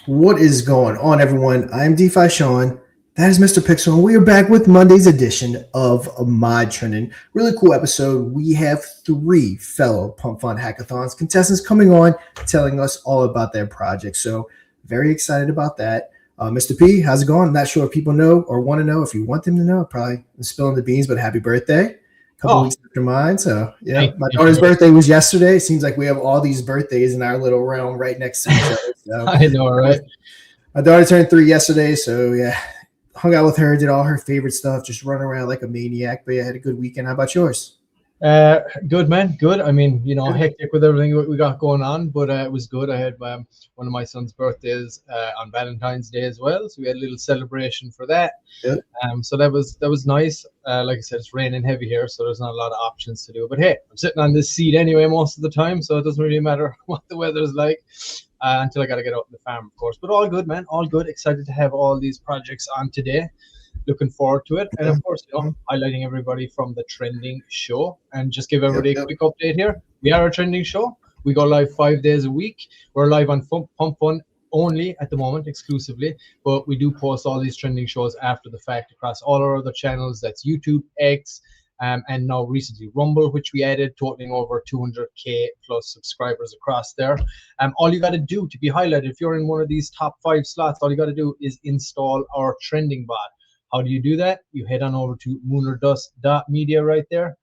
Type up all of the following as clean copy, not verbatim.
What is going on, everyone? I'm DeFi Sean. That is Mr. Pixel, and we are back with Monday's edition of Mod Trending. Really cool episode. We have 3 fellow Pump Fund Hackathons contestants coming on, telling us all about their projects. So very excited about that. Mr. P, how's it going? I'm not sure if people know or want to know. If you want them to know, probably I'm spilling the beans, but happy birthday. Couple weeks after mine. So yeah, my daughter's birthday was yesterday. It seems like we have all these birthdays in our little realm right next to each other. So, I know, right? My daughter turned 3 yesterday, so yeah, hung out with her, did all her favorite stuff, just running around like a maniac. But yeah, had a good weekend. How about yours? Good, man. Good. I mean, hectic with everything we got going on, but it was good. I had one of my son's birthdays on Valentine's Day as well, so we had a little celebration for that. Yep. So that was nice. Like I said, it's raining heavy here, so there's not a lot of options to do. But hey, I'm sitting on this seat anyway most of the time, so it doesn't really matter what the weather's like until I got to get out in the farm, of course. But all good, man. All good. Excited to have all these projects on today. Looking forward to it, and of course, highlighting everybody from the trending show, and just give everybody a quick update here. We are a trending show. We go live 5 days a week. We're live on Pump Fun only at the moment, exclusively, but we do post all these trending shows after the fact across all our other channels. That's YouTube, X, and now recently Rumble, which we added, totaling over 200k plus subscribers across there. All you got to do to be highlighted, if you're in one of these top 5 slots, all you got to do is install our trending bot. How do you do that? You head on over to moonordust.media right there,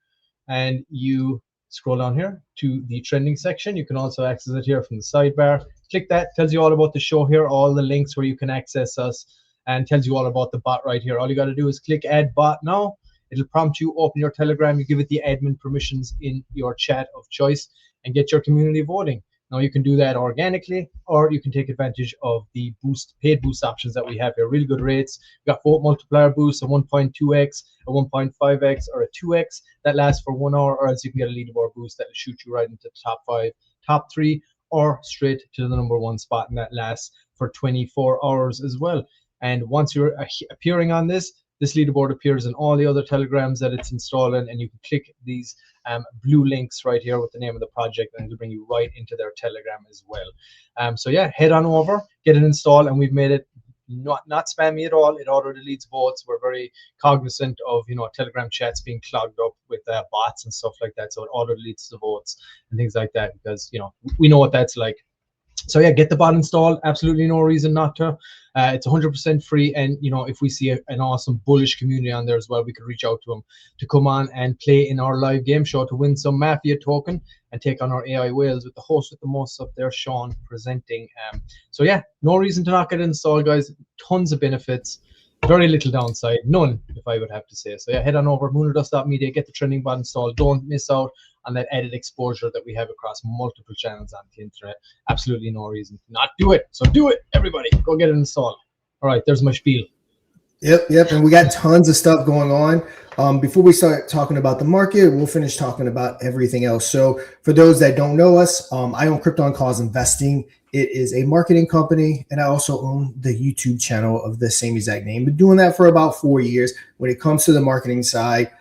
and you scroll down here to the trending section. You can also access it here from the sidebar. Click that, tells you all about the show here, all the links where you can access us, and tells you all about the bot right here. All you got to do is click add bot now. It'll prompt you, open your Telegram, you give it the admin permissions in your chat of choice, and get your community voting. Now you can do that organically, or you can take advantage of the paid boost options that we have here. Really good rates. We've got 4 multiplier boosts, a 1.2x, a 1.5x, or a 2x that lasts for 1 hour, or else you can get a leaderboard boost that will shoot you right into the top 5, top 3, or straight to the number 1 spot, and that lasts for 24 hours as well. And once you're appearing on this leaderboard appears in all the other telegrams that it's installed in, and you can click these blue links right here with the name of the project, and it'll bring you right into their telegram as well. So yeah, head on over, get it installed, and we've made it not spammy at all. It auto deletes votes. We're very cognizant of telegram chats being clogged up with bots and stuff like that, so it auto deletes the votes and things like that, because we know what that's like. So yeah, get the bot installed. Absolutely no reason not to. It's 100% free, and if we see an awesome bullish community on there as well, we could reach out to them to come on and play in our live game show to win some Mafia token and take on our AI whales with the host with the most up there, Sean, presenting. So yeah, no reason to not get it installed, guys. Tons of benefits, very little downside, none, if I would have to say. So yeah, head on over moonordust.media, get the trending bot installed. Don't miss out on that added exposure that we have across multiple channels on the internet. Absolutely no reason to not do it. So do it, everybody. Go get it installed. All right, there's my spiel. Yep. And we got tons of stuff going on. Before we start talking about the market, we'll finish talking about everything else. So for those that don't know us, I own Krypton Cause Investing. It is a marketing company, and I also own the YouTube channel of the same exact name. Been doing that for about 4 years. When it comes to the marketing side,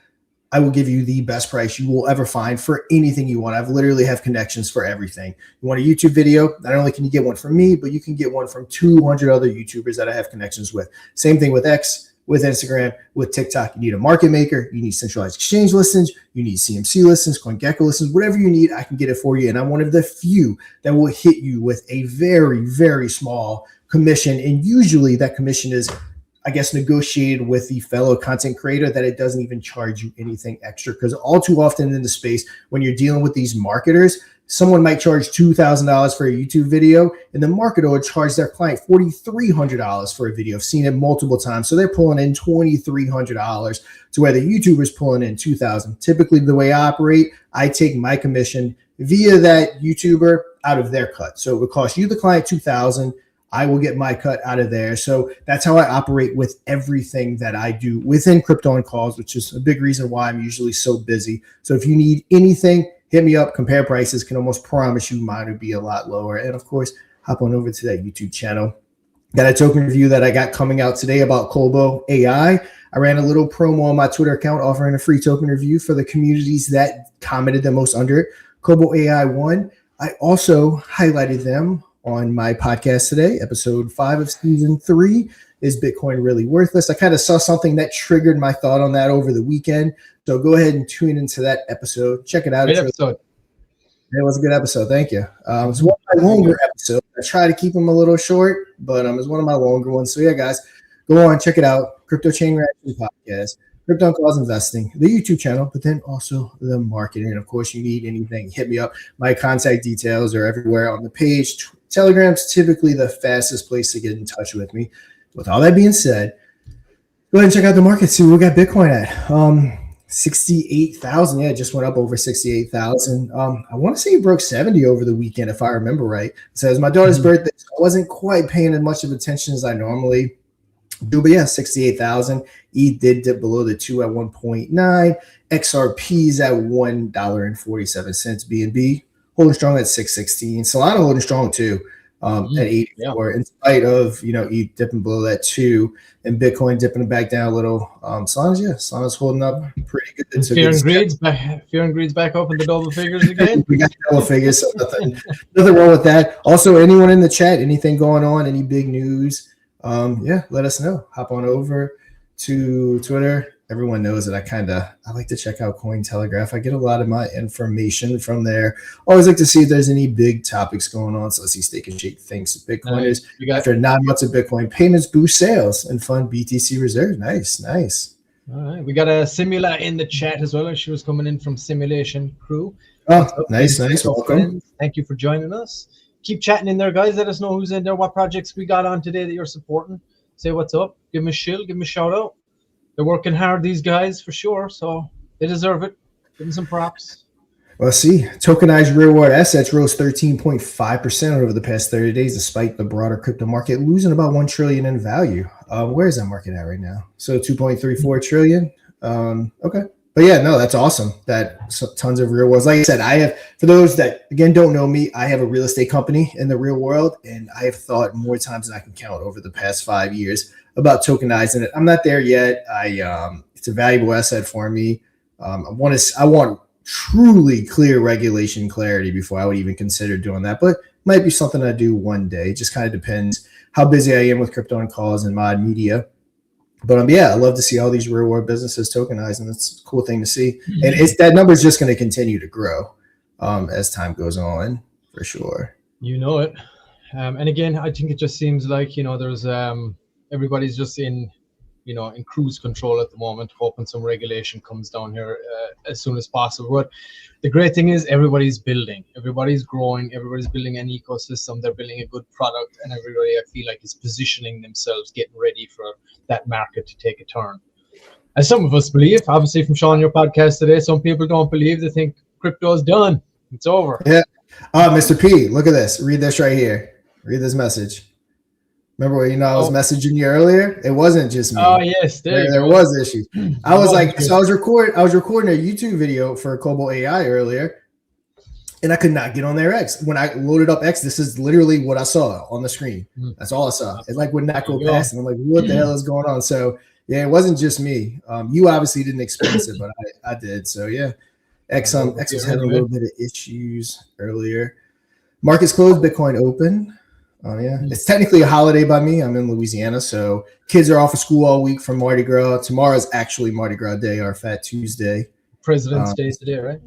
I will give you the best price you will ever find for anything you want. I've literally have connections for everything. You want a YouTube video? Not only can you get one from me, but you can get one from 200 other YouTubers that I have connections with. Same thing with X, with Instagram, with TikTok. You need a market maker. You need centralized exchange listings. You need CMC listings, CoinGecko listings, whatever you need, I can get it for you. And I'm one of the few that will hit you with a very, very small commission. And usually that commission is, I guess, negotiated with the fellow content creator, that it doesn't even charge you anything extra. Because all too often in the space, when you're dealing with these marketers, someone might charge $2,000 for a YouTube video, and the marketer would charge their client $4,300 for a video. I've seen it multiple times. So they're pulling in $2,300 to where the YouTuber's pulling in $2,000. Typically, the way I operate, I take my commission via that YouTuber out of their cut. So it would cost you, the client, $2,000. I will get my cut out of there. So that's how I operate with everything that I do within Crypto and Calls, which is a big reason why I'm usually so busy. So if you need anything, hit me up. Compare prices. Can almost promise you mine would be a lot lower. And of course, hop on over to that YouTube channel. Got a token review that I got coming out today about Kobo AI. I ran a little promo on my Twitter account offering a free token review for the communities that commented the most under it. Kobo AI won. I also highlighted them on my podcast today. Episode 5 of season 3 is Bitcoin really worthless? I kind of saw something that triggered my thought on that over the weekend. So go ahead and tune into that episode. Check it out. Great episode. It was a good episode. Thank you. It's one of my longer episodes. I try to keep them a little short, but it's one of my longer ones. So yeah, guys, go on, check it out. Crypto Chain Reaction Podcast, Crypto and Cause Investing, the YouTube channel, but then also the marketing. And of course, you need anything, hit me up. My contact details are everywhere on the page. Telegram's typically the fastest place to get in touch with me. With all that being said, go ahead and check out the market. See what we got Bitcoin at. 68,000. Yeah, it just went up over 68,000. I want to say it broke 70 over the weekend, if I remember right. So it was my daughter's birthday. So I wasn't quite paying as much of attention as I normally do, but yeah, 68,000. ETH did dip below the 2 at 1.9. XRP's at $1.47. BNB holding strong at 616. Solana holding strong too. At 84, in spite of ETH dipping below that 2 and Bitcoin dipping back down a little. Solana's holding up pretty good. So Fear and Greed's back up in the double figures again. We got double figures, so nothing wrong with that. Also, anyone in the chat, anything going on, any big news? Let us know. Hop on over to Twitter. Everyone knows that I like to check out Cointelegraph. I get a lot of my information from there. Always like to see if there's any big topics going on. So let's see, Steak and Shake thinks Bitcoiners after 9 months of Bitcoin payments boost sales and fund BTC reserves. Nice. All right, we got a Simula in the chat as well. She was coming in from Simulation Crew. Oh, nice. Welcome. Thank you for joining us. Keep chatting in there, guys. Let us know who's in there, what projects we got on today that you're supporting. Say what's up. Give them a shill. Give them a shout out. They're working hard, these guys, for sure. So they deserve it. Give them some props. Well, see, tokenized real world assets rose 13.5% over the past 30 days, despite the broader crypto market losing about $1 trillion in value. Where is that market at right now? So 2.34 trillion. Okay. But yeah, no, that's awesome. Tons of real worlds. Like I said, for those that again don't know me, I have a real estate company in the real world, and I have thought more times than I can count over the past 5 years about tokenizing it. I'm not there yet. It's a valuable asset for me. I want truly clear regulation clarity before I would even consider doing that, but might be something I do one day. It just kind of depends how busy I am with crypto and calls and mod media. But I love to see all these real world businesses tokenized, and it's a cool thing to see. And that number is just going to continue to grow as time goes on, for sure. You know it. And again, I think it just seems like there's everybody's just in cruise control at the moment, hoping some regulation comes down here as soon as possible. But the great thing is everybody's building, everybody's growing, everybody's building an ecosystem. They're building a good product, and everybody, I feel like, is positioning themselves, getting ready for that market to take a turn. As some of us believe, obviously from Sean, your podcast today, some people don't believe. They think crypto's done. It's over. Yeah. Mr. P, look at this. Read this right here. Read this message. Remember I was messaging you earlier? It wasn't just me. Oh yes, there was issues. I was recording a YouTube video for Cobalt AI earlier, and I could not get on their X. When I loaded up X, this is literally what I saw on the screen. That's all I saw. It would not go past, and I'm like, what the hell is going on? So yeah, it wasn't just me. You obviously didn't experience it, but I did. So yeah, X was having a little bit of issues earlier. Markets closed, Bitcoin open. Oh yeah, it's technically a holiday by me. I'm in Louisiana, so kids are off of school all week from Mardi Gras. Tomorrow's actually Mardi Gras Day, our Fat Tuesday. President's Day today, right?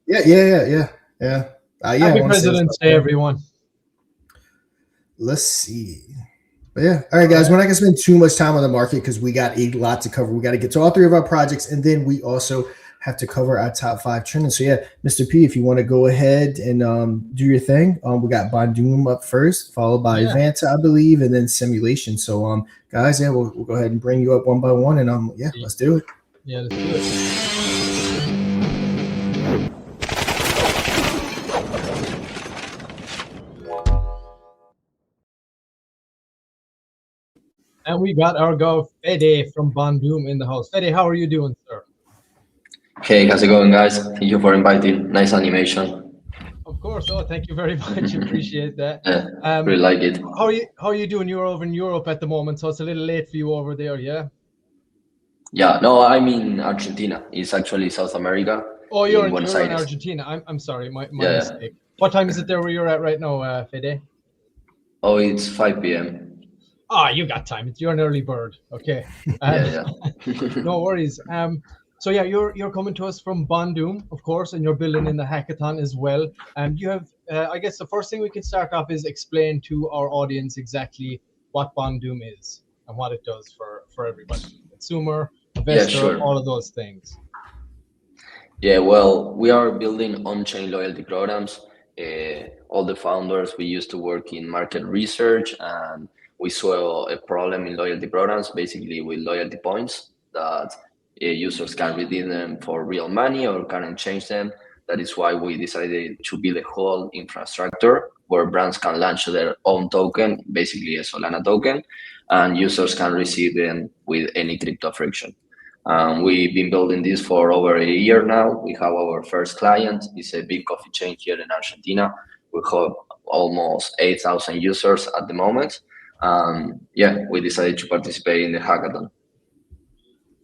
Yeah. Happy President's Day, everyone. Let's see. But yeah, all right, guys. We're not gonna spend too much time on the market because we got a lot to cover. We got to get to all 3 of our projects, and then we also have to cover our top 5 trending. So yeah, Mr. P, if you want to go ahead and do your thing, we got Bondum up first, followed by Vanta, I believe, and then Simulation. So guys, we'll go ahead and bring you up one by one, and let's do it. Yeah, let's do it. And we got our guy Fede from Bondum in the house. Fede, how are you doing, sir? Hey, how's it going, guys? Thank you for inviting. Nice animation. Of course. Oh, thank you very much. Appreciate that. Really like it. How are you doing? You're over in Europe at the moment, so it's a little late for you over there, yeah? Yeah, no, I'm in Argentina. It's actually South America. Oh, you're in Argentina. I'm sorry, my mistake. What time is it there where you're at right now, Fede? Oh, it's 5 p.m. Ah, you got time. You're an early bird. Okay. Yeah, No worries. So yeah, you're coming to us from Bondum, of course, and you're building in the hackathon as well. And you have, I guess, the first thing we can start off is explain to our audience exactly what Bondum is and what it does for everybody, consumer, yeah, investor, sure. all of those things. Yeah, well, we are building on-chain loyalty programs. All the founders, we used to work in market research, and we saw a problem in loyalty programs, basically with loyalty points that users can redeem them for real money or can exchange them. That is why we decided to build a whole infrastructure where brands can launch their own token, basically a Solana token, and users can receive them with any crypto friction. We've been building this for over a year now. We have our first client. It's a big coffee chain here in Argentina. We have almost 8,000 users at the moment. Yeah, we decided to participate in the hackathon.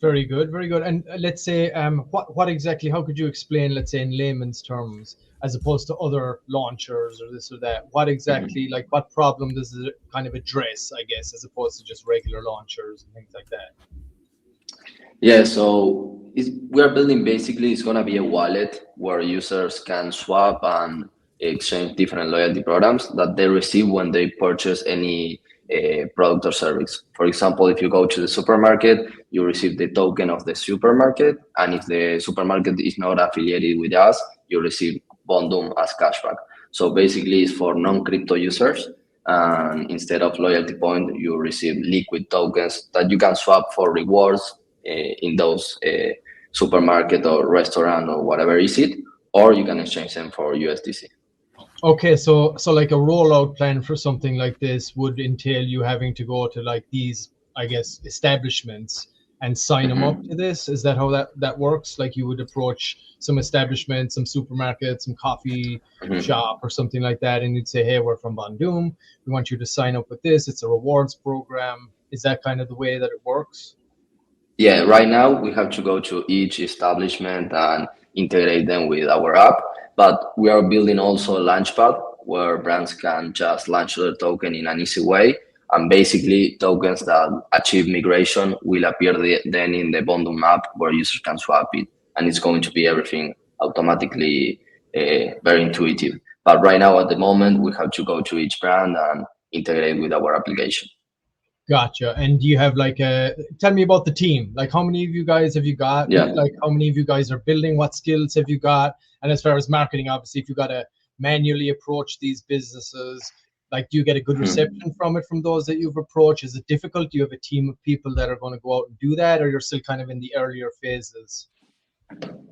Very good, very good. And let's say, what exactly? How could you explain, let's say, in layman's terms, as opposed to other launchers or this or that? What exactly, like, what problem does it kind of address? I guess, as opposed to just regular launchers and things like that. Yeah, so we are building basically, it's going to be a wallet where users can swap and exchange different loyalty programs that they receive when they purchase any product or service. For example, if you go to the supermarket, you receive the token of the supermarket. And if the supermarket is not affiliated with us, you receive Bondum as cashback. So basically, it's for non-crypto users. And instead of loyalty point, you receive liquid tokens that you can swap for rewards in those supermarket or restaurant or whatever is it, or you can exchange them for USDC. Okay, so like a rollout plan for something like this would entail you having to go to like these, I guess, establishments and sign them up to this. Is that how that works? Like you would approach some establishment, some supermarket, some coffee shop or something like that, and you'd say, hey, we're from Bondum. We want you to sign up with this. It's a rewards program. Is that kind of the way that it works? Yeah, right now we have to go to each establishment and integrate them with our app, but we are building also a launchpad where brands can just launch their token in an easy way. And basically, tokens that achieve migration will appear then in the Bondum app where users can swap it. And it's going to be everything automatically very intuitive. But right now, at the moment, we have to go to each brand and integrate with our application. Gotcha. And do you have like tell me about the team. Like how many of you guys have you got? Yeah. Like how many of you guys are building? What skills have you got? And as far as marketing, obviously, if you got to manually approach these businesses, like do you get a good reception from it from those that you've approached? Is it difficult? Do you have a team of people that are going to go out and do that, or you're still kind of in the earlier phases?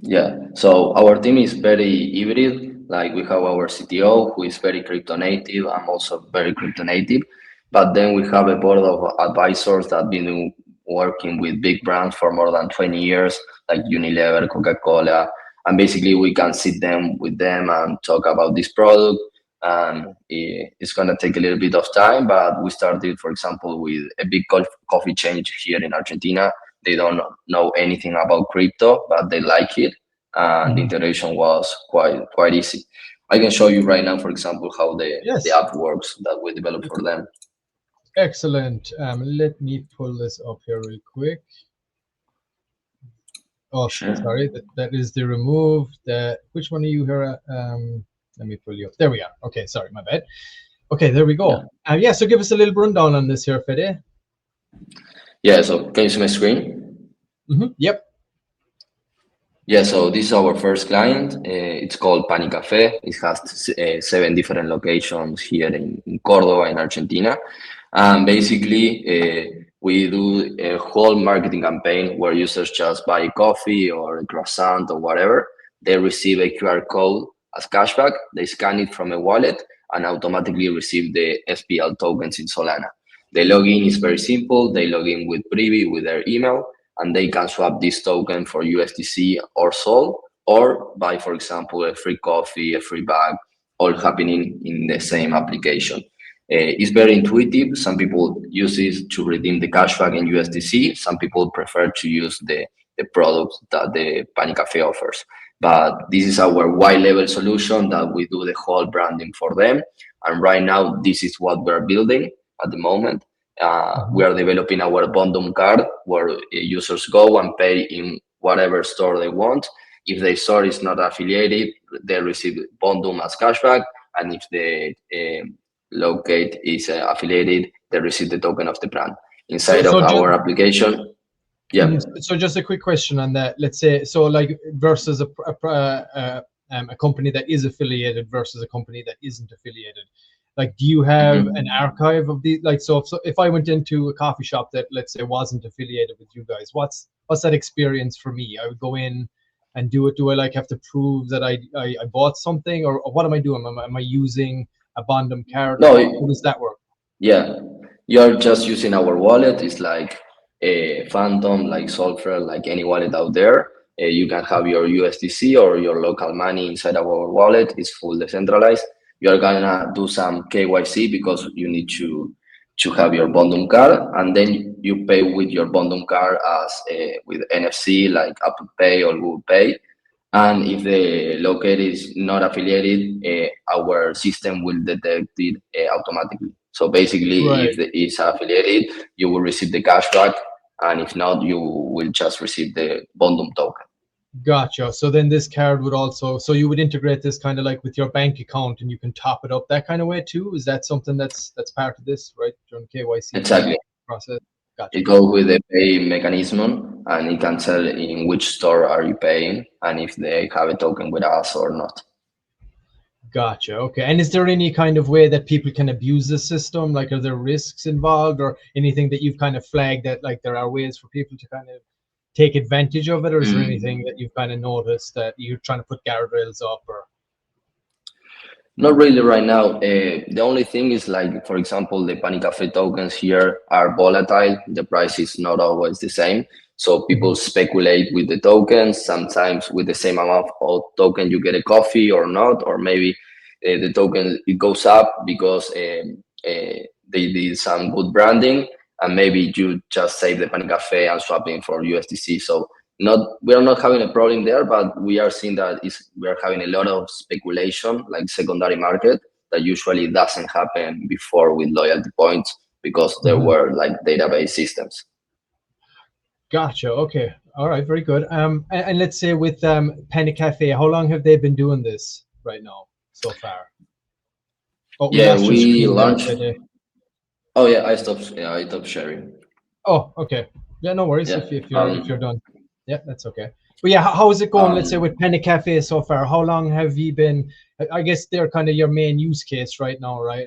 Yeah, so our team is very hybrid. Like we have our CTO who is very crypto native. I'm also very crypto native. But then we have a board of advisors that have been working with big brands for more than 20 years, like Unilever, Coca-Cola. And basically we can sit them with them and talk about this product. And it's going to take a little bit of time, but we started, for example, with a big coffee chain here in Argentina. They don't know anything about crypto, but they like it. And the integration was quite easy. I can show you right now, for example, how the app works that we developed for them. Excellent. Let me pull this up here real quick. Oh, Sure. sorry, that is the remove. Which one are you here? Let me pull you up. There we are. Okay, sorry, my bad. Okay, there we go. Yeah, so give us a little rundown on this here, Fede. Yeah, so can you see my screen? Yep. Yeah, so this is our first client. It's called Pani Cafe. It has 7 different locations here in Córdoba, in Argentina. And basically, we do a whole marketing campaign where users just buy coffee or a croissant or whatever. They receive a QR code as cashback. They scan it from a wallet and automatically receive the SPL tokens in Solana. The login is very simple. They log in with Privy, with their email, and they can swap this token for USDC or Sol, or buy, for example, a free coffee, a free bag, all happening in the same application. It's very intuitive. Some people use it to redeem the cashback in USDC. Some people prefer to use the product that the Pani Cafe offers. But this is our white level solution that we do the whole branding for them. And right now, this is what we're building at the moment. We are developing our Bondum card where users go and pay in whatever store they want. If the store is not affiliated, they receive Bondum as cashback. And if the locate is affiliated, they receive the token of the brand. Inside of our application, yeah. So just a quick question on that. Let's say, so like versus a company that is affiliated versus a company that isn't affiliated. Like, do you have an archive of these? Like, so if I went into a coffee shop that, let's say, wasn't affiliated with you guys, what's that experience for me? I would go in and do it. Do I like have to prove that I bought something, or what am I doing? Am I using a Bondum card? No, how does that work? Yeah, you're just using our wallet. It's like a Phantom, like Solfer, like any wallet out there. You can have your USDC or your local money inside our wallet. It's full decentralized. You're gonna do some KYC because you need to have your Bondum card, and then you pay with your Bondum card as with NFC like Apple Pay or Google Pay. And if the locator is not affiliated, our system will detect it automatically. So basically, if it is affiliated, you will receive the cashback, and if not, you will just receive the Bondum token. Gotcha. So then this card would also, so you would integrate this kind of like with your bank account, and you can top it up that kind of way too. Is that something that's part of this, right? During KYC Exactly. process. Gotcha. It goes with the pay mechanism, and it can tell in which store are you paying, and if they have a token with us or not. Gotcha. Okay. And is there any kind of way that people can abuse the system? Like, are there risks involved, or anything that you've kind of flagged that like there are ways for people to kind of take advantage of it, or is there anything that you've kind of noticed that you're trying to put guardrails up, or? Not really right now. The only thing is, like, for example, the Pani Cafe tokens here are volatile. The price is not always the same. So people speculate with the tokens. Sometimes with the same amount of token, you get a coffee or not, or maybe the token, it goes up because they did some good branding, and maybe you just save the Pani Cafe and swapping for USDC. So we are not having a problem there, but we are seeing that we are having a lot of speculation, like secondary market, that usually doesn't happen before with loyalty points because there were like database systems. Gotcha. Okay. All right. Very good. And let's say with Penny Cafe, how long have they been doing this right now so far? Oh, yeah, we launched. Oh yeah, I stopped sharing. Oh, okay. Yeah, no worries. If you're done. Yeah, that's okay. But yeah, how is it going? Let's say with Penny Cafe so far, how long have you been? I guess they're kind of your main use case right now, right?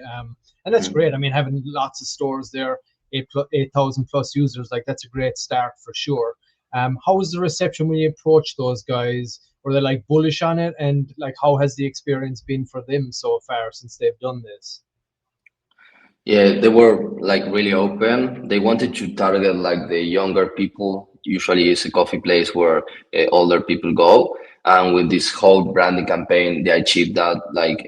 And that's great. I mean, having lots of stores there, 8,000 plus users, like that's a great start for sure. How was the reception when you approached those guys? Were they like bullish on it? And like, how has the experience been for them so far since they've done this? Yeah, they were like really open. They wanted to target like the younger people. Usually it's a coffee place where older people go. And with this whole branding campaign, they achieved that, like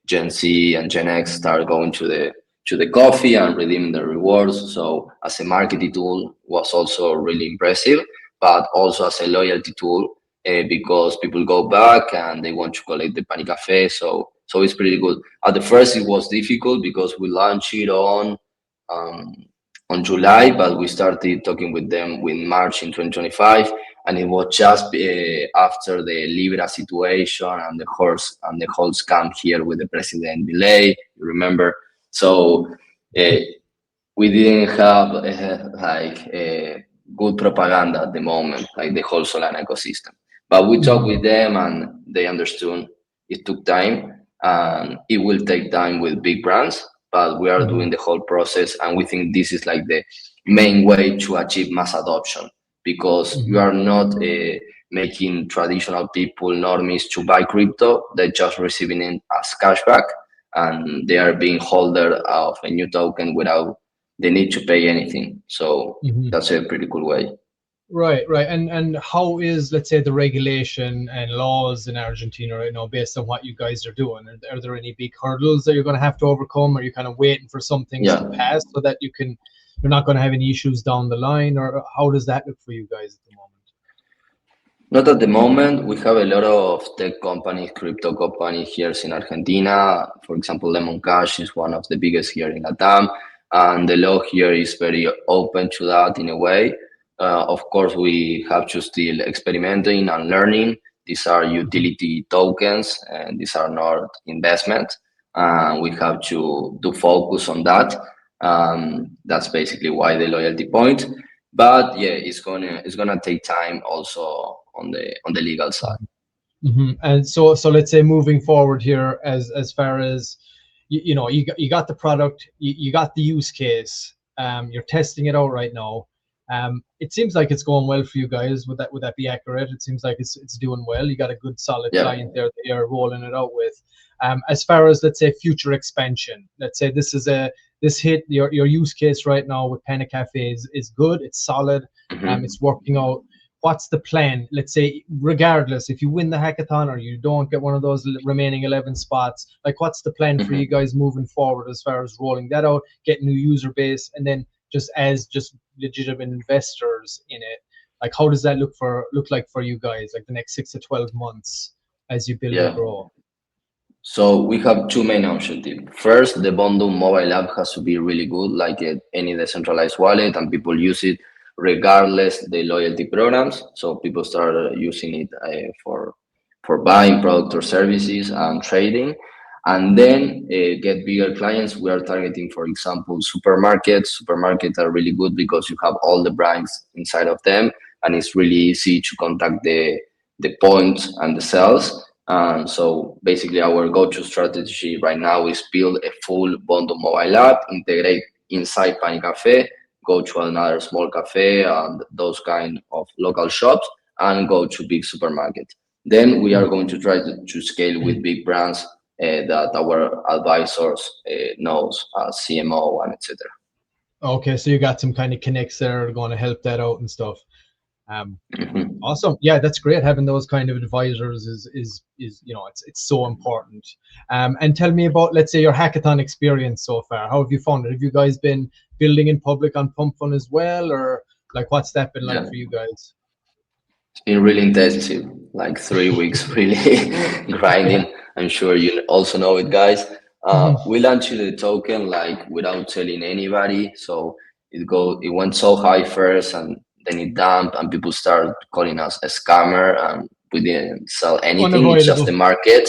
Gen Z and Gen X start going to the coffee and redeeming the rewards. So as a marketing tool was also really impressive, but also as a loyalty tool because people go back and they want to collect the Pani Cafe. So it's pretty good. At the first, it was difficult because we launched it on July, but we started talking with them in March in 2025, and it was just after the Libra situation and the whole scam here with the president delay. You remember? So we didn't have good propaganda at the moment, like the whole Solana ecosystem. But we talked with them, and they understood. It took time. And it will take time with big brands, but we are doing the whole process, and we think this is like the main way to achieve mass adoption, because you are not making traditional people, normies, to buy crypto. They're just receiving it as cashback, and they are being holder of a new token without the need to pay anything. So that's a pretty cool way. Right. And how is, let's say, the regulation and laws in Argentina right now, based on what you guys are doing? Are there any big hurdles that you're going to have to overcome? Are you kind of waiting for some things to pass so that you're not going to have any issues down the line? Or how does that look for you guys at the moment? Not at the moment. We have a lot of tech companies, crypto companies here in Argentina. For example, Lemon Cash is one of the biggest here in Latam, and the law here is very open to that in a way. Of course, we have to still experimenting and learning. These are utility tokens, and these are not investment. We have to focus on that. That's basically why the loyalty point. But yeah, it's gonna take time also on the legal side. And so let's say moving forward here, as far as you got the product, you got the use case, you're testing it out right now. It seems like it's going well for you guys. Would that be accurate? It seems like it's doing well. You got a good solid client there that you're rolling it out with. As far as, let's say, future expansion, let's say this hit your use case right now with Panic Cafe is good. It's solid. It's working out. What's the plan? Let's say, regardless if you win the hackathon or you don't get one of those remaining 11 spots, like what's the plan for you guys moving forward as far as rolling that out, getting new user base, and then just legitimate investors in it? Like, how does that look like for you guys, like the next 6 to 12 months as you build and grow? So we have two main objectives. First, the Bondum mobile app has to be really good, like any decentralized wallet, and people use it regardless the loyalty programs. So people start using it for buying product or services and trading, and then get bigger clients. We are targeting, for example, supermarkets. Supermarkets are really good because you have all the brands inside of them, and it's really easy to contact the points and the sales. So basically, our go-to strategy right now is build a full Bondum mobile app, integrate inside Panic Cafe, go to another small cafe and those kind of local shops, and go to big supermarket. Then we are going to try to scale with big brands that our advisors knows, CMO and etc. Okay, so you got some kind of connects there going to help that out and stuff. Awesome. Yeah, that's great. Having those kind of advisors is it's so important. And tell me about, let's say, your hackathon experience so far. How have you found it? Have you guys been building in public on Pump Fun as well, or like what's that been like for you guys? It's been really intensive, like 3 weeks, really grinding. I'm sure you also know it, guys. We launched the token like without telling anybody, so it went so high first, and then it dumped, and people started calling us a scammer, and we didn't sell anything. It's just the market.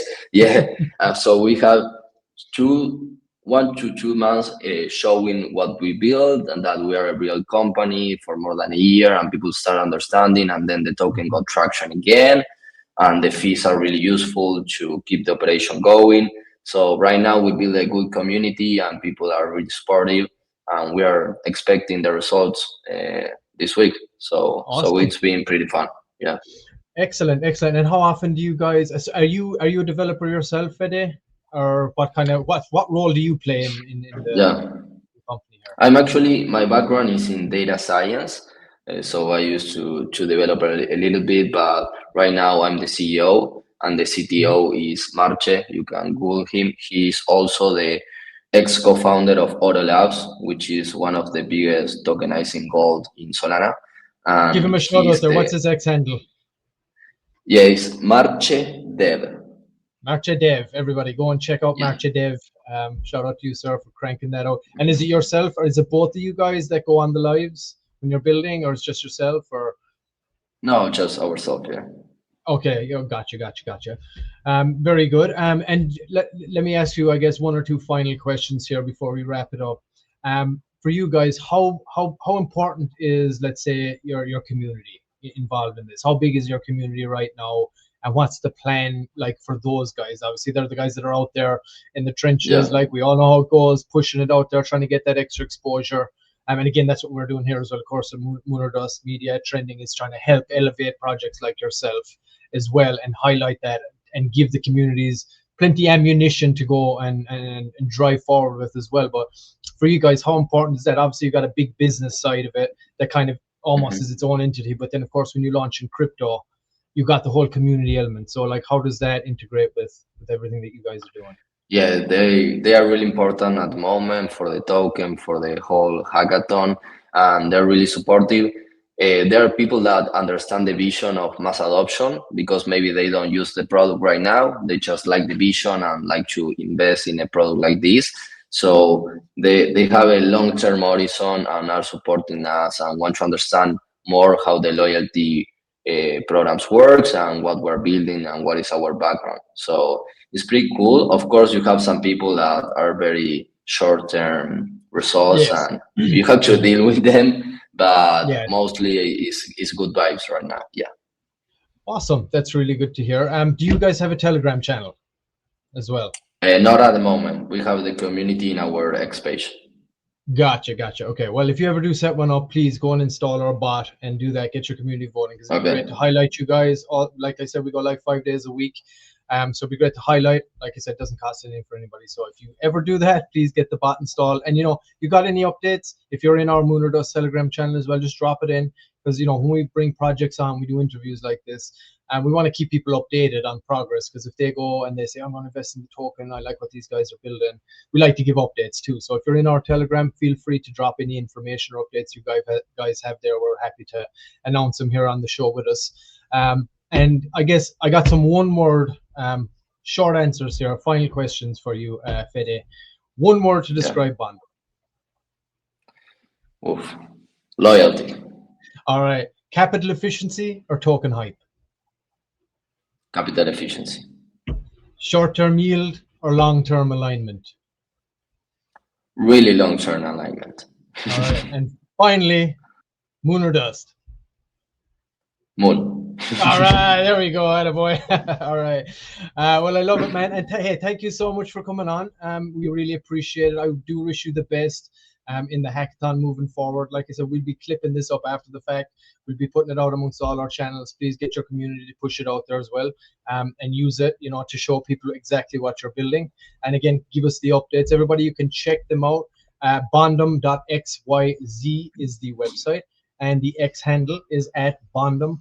So we have 1 to 2 months showing what we build and that we are a real company for more than a year, and people start understanding, and then the token got traction again, and the fees are really useful to keep the operation going. So right now we build a good community, and people are really supportive, and we are expecting the results this week. So it's been pretty fun. Yeah. Excellent. And how often do you guys, are you a developer yourself, Fede? Or what role do you play in the company here? I'm actually, my background is in data science. So I used to develop a little bit, but right now I'm the CEO, and the CTO is Marche. You can Google him. He's also the ex-co-founder of Oro Labs, which is one of the biggest tokenizing gold in Solana. Give him a shout out there. What's his X handle? Yeah, it's Marche Dev. Marche Dev. Everybody go and check out Marche Dev. Shout out to you, sir, for cranking that out. And is it yourself, or is it both of you guys that go on the lives when you're building, or it's just yourself? Or no, just ourselves. Yeah. Okay, gotcha. Very good. And let me ask you, I guess, 1 or 2 final questions here before we wrap it up. For you guys, how important is, let's say, your community involved in this? How big is your community right now? And what's the plan like for those guys? Obviously, they're the guys that are out there in the trenches. Like, we all know how it goes, pushing it out there, trying to get that extra exposure. And again, that's what we're doing here as well. Of course, Moon Dust Media Trending is trying to help elevate projects like yourself as well, and highlight that, and give the communities plenty ammunition to go and drive forward with as well. But for you guys, how important is that? Obviously, you've got a big business side of it that kind of almost is its own entity. But then, of course, when you launch in crypto, you've got the whole community element. So, like, how does that integrate with everything that you guys are doing? Yeah, they are really important at the moment for the token, for the whole hackathon, and they're really supportive. there are people that understand the vision of mass adoption because maybe they don't use the product right now. They just like the vision and like to invest in a product like this. So they have a long-term horizon and are supporting us and want to understand more how the loyalty programs works and what we're building and what is our background. So it's pretty cool. Of course, you have some people that are very short-term results, Yes. and you have to deal with them. But Yeah. mostly it's good vibes right now. Yeah. Awesome. That's really good to hear. Do you guys have a Telegram channel as well? Not at the moment. We have the community in our X page. Gotcha. Okay. Well, if you ever do set one up, please go and install our bot and do that. Get your community voting because it'd be great to highlight you guys. All, like I said, we go like 5 days a week. So it'd be great to highlight. Like I said, it doesn't cost anything for anybody. So if you ever do that, please get the bot installed. And you got any updates? If you're in our Moon or Dust Telegram channel as well, just drop it in because when we bring projects on, we do interviews like this, and we want to keep people updated on progress. Because if they go and they say, "I'm going to invest in the token, I like what these guys are building," we like to give updates too. So if you're in our Telegram, feel free to drop any information or updates you guys have there. We're happy to announce them here on the show with us. And I guess I got some one-word short answers here. Final questions for you, Fede. One word to describe Bondum. Oof. Loyalty. All right. Capital efficiency or token hype? Capital efficiency. Short-term yield or long-term alignment? Really long-term alignment. All right. And finally, moon or dust? Moon. All right, there we go, attaboy. All right. Well, I love it, man. And hey, thank you so much for coming on. We really appreciate it. I do wish you the best in the hackathon moving forward. Like I said, we'll be clipping this up after the fact. We'll be putting it out amongst all our channels. Please get your community to push it out there as well, and use it, to show people exactly what you're building. And again, give us the updates. Everybody, you can check them out. Bondum.xyz is the website, and the X handle is @Bondum_app.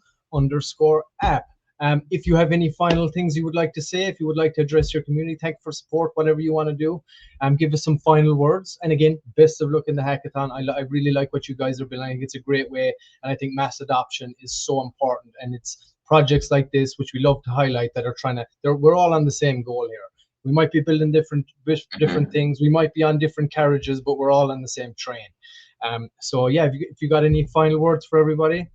If you have any final things you would like to say, if you would like to address your community, thank for support, whatever you want to do, give us some final words. And again, best of luck in the hackathon. I really like what you guys are building. I think it's a great way, and I think mass adoption is so important. And it's projects like this, which we love to highlight, that are we're all on the same goal here. We might be building different things. We might be on different carriages, but we're all on the same train. So yeah, if you got any final words for everybody,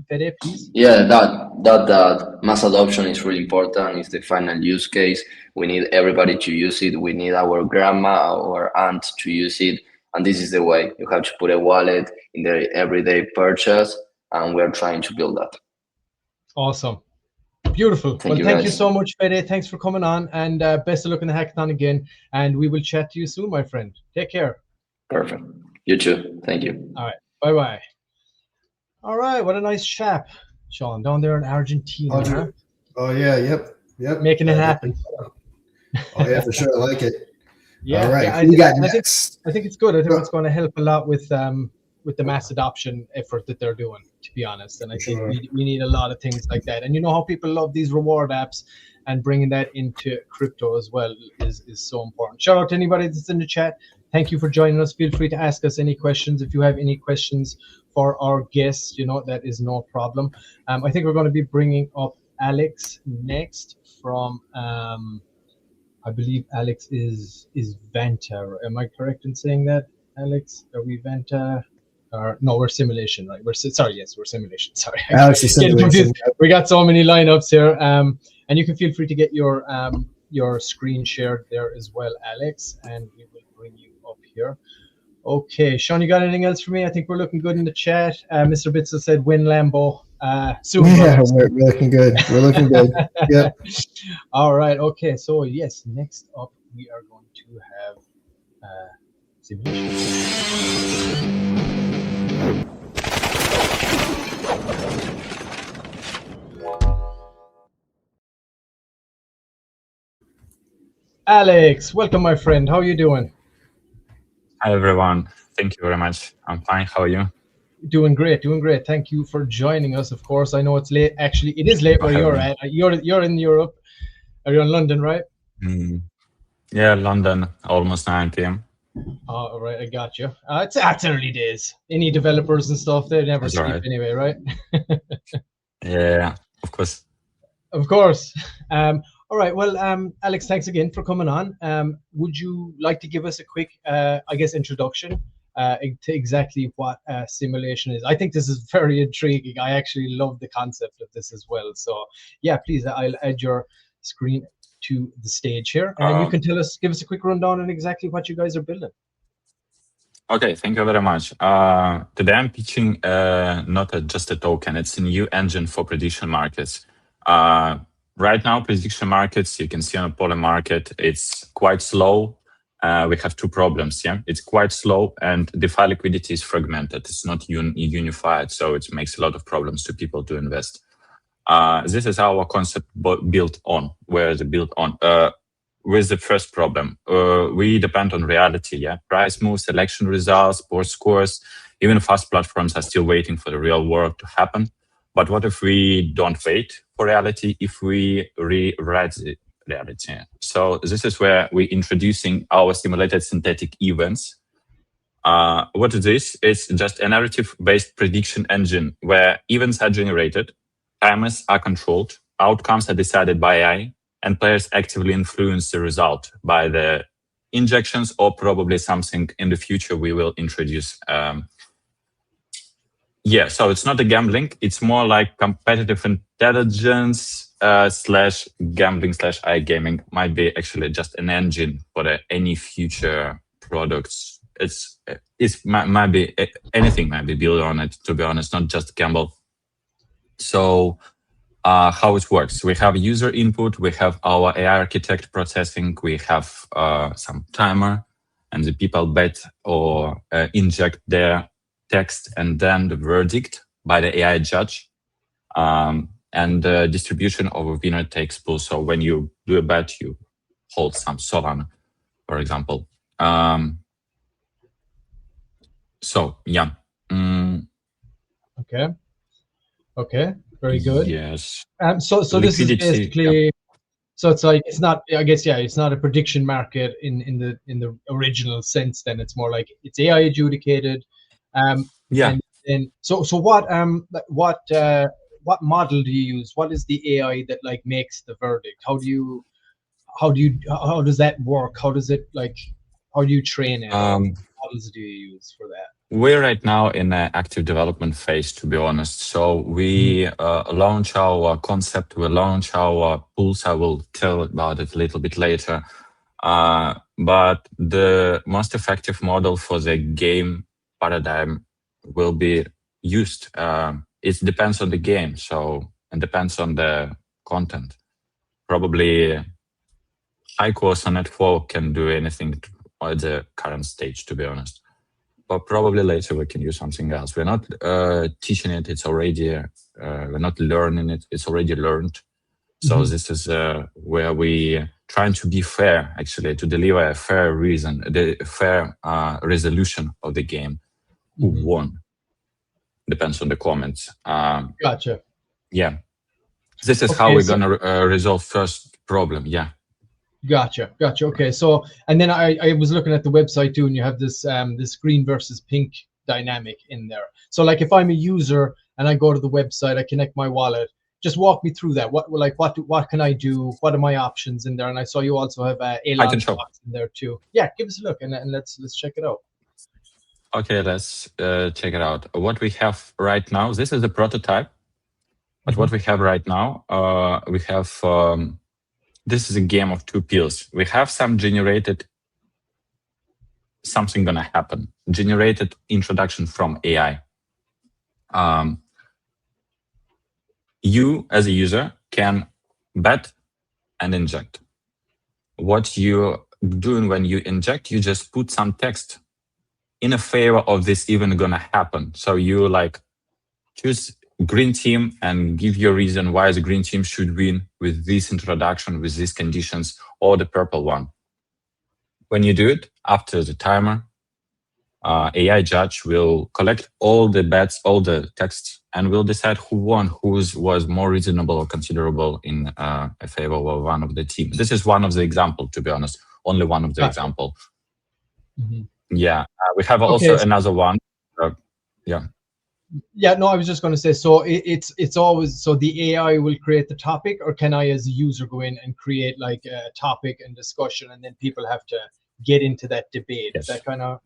Fede, please. Yeah, that mass adoption is really important. It's the final use case. We need everybody to use it. We need our grandma or aunt to use it. And this is the way. You have to put a wallet in their everyday purchase, and we're trying to build that. Awesome. Beautiful. Thank you so much, Fede. Thanks for coming on, and best of luck in the hackathon again. And we will chat to you soon, my friend. Take care. Perfect. You too. Thank you. All right. Bye-bye. All right. What a nice chap, Sean, down there in Argentina. Huh? Oh yeah. Yep. Making it happen. Oh yeah, for sure. I like it. Yeah. All right. Yeah, I think it's good. I think it's going to help a lot with the mass adoption effort that they're doing, to be honest. And I think we need a lot of things like that. And you know how people love these reward apps, and bringing that into crypto as well is so important. Shout out to anybody that's in the chat. Thank you for joining us. Feel free to ask us any questions. If you have any questions for our guests, that is no problem. I think we're going to be bringing up Alex next from, I believe Alex is Vanta. Am I correct in saying that, Alex? Are we Vanta? Or no, we're simulation, right? We're simulation. Sorry, Alex is simulation. We got so many lineups here. And you can feel free to get your screen shared there as well, Alex, and we will bring you up here. Okay, Sean, you got anything else for me? I think we're looking good in the chat. Mr. Bitzel said win Lambo soon. Yeah, we're looking good. We're looking good. Yep. All right. Okay. So yes, next up we are going to have simulation. Alex, welcome, my friend. How are you doing? Hi, everyone. Thank you very much. I'm fine. How are you? Doing great. Thank you for joining us. Of course, I know it's late. Actually, it is late where you're at. You're in Europe. Are you in London, right? Yeah, London, almost 9 p.m. All right, I got you. It's early days. Any developers and stuff, they never That's sleep right. anyway, right? Yeah, of course. Of course. All right. Well, Alex, thanks again for coming on. Would you like to give us a quick, I guess, introduction to exactly what simulation is? I think this is very intriguing. I actually love the concept of this as well. So, yeah, please, I'll add your screen to the stage here, and then you can give us a quick rundown on exactly what you guys are building. Okay, thank you very much. Today I'm pitching not just a token, it's a new engine for prediction markets. Right now, prediction markets, you can see on a poly market, it's quite slow. We have two problems, yeah? It's quite slow and DeFi liquidity is fragmented. It's not unified, so it makes a lot of problems to people to invest. This is our concept built on. Where is it built on? With the first problem, we depend on reality, yeah? Price moves, election results, sports scores, even fast platforms are still waiting for the real world to happen. But what if we don't wait for reality, if we rewrite the reality? So this is where we're introducing our simulated synthetic events. What is this? It's just a narrative-based prediction engine where events are generated, timers are controlled, outcomes are decided by AI, and players actively influence the result by the injections or probably something in the future we will introduce. Yeah, so it's not a gambling. It's more like competitive intelligence slash gambling slash iGaming. Might be actually just an engine for any future products. Might be anything might be built on it, to be honest, not just gamble. So how it works. We have user input, we have our AI architect processing, we have some timer, and the people bet or inject their text and then the verdict by the AI judge. And the distribution of a winner takes pool. So when you do a bet, you hold some Solana, for example. So, yeah. Okay. Very good. Yes. So this is basically, yeah. So it's like, it's not, I guess, yeah, it's not a prediction market in the original sense. Then it's more like it's AI adjudicated. Yeah. And so what model do you use? What is the AI that like makes the verdict? How does that work? How do you train it? What models do you use for that? We're right now in an active development phase, to be honest. So we launch our concept, we launch our pools. I will tell about it a little bit later. But the most effective model for the game paradigm will be used. It depends on the game, so it depends on the content. Probably high course on Net4 can do anything at the current stage, to be honest. But probably later we can use something else. We're not teaching it, it's already, we're not learning it, it's already learned. So this is where we trying to be fair, actually, to deliver a fair reason, the fair resolution of the game. Who won? Depends on the comments. Gotcha. Yeah. This is how we're going to resolve first problem. Yeah. Gotcha. Okay. So, and then I was looking at the website too, and you have this this green versus pink dynamic in there. So, like, if I'm a user and I go to the website, I connect my wallet. Just walk me through that. What can I do? What are my options in there? And I saw you also have Elon stocks in there too. Yeah, give us a look and let's check it out. Okay, let's check it out. What we have right now. This is a prototype, but what we have right now, we have. This is a game of two pills. We have some generated, something gonna happen, generated introduction from AI. You as a user can bet and inject. What you're doing when you inject, you just put some text in a favor of this even gonna happen. So you like choose green team and give your reason why the green team should win with this introduction, with these conditions, or the purple one. When you do it, after the timer, AI judge will collect all the bets, all the texts, and will decide who won, whose was more reasonable or considerable in a favor of one of the team. This is one of the example, to be honest, only one of the example. Yeah, we have also Okay. another one. Yeah. Yeah, no, I was just going to say, so it's always, so the AI will create the topic, or can I as a user go in and create like a topic and discussion, and then people have to get into that debate? Yes. Is that kind of...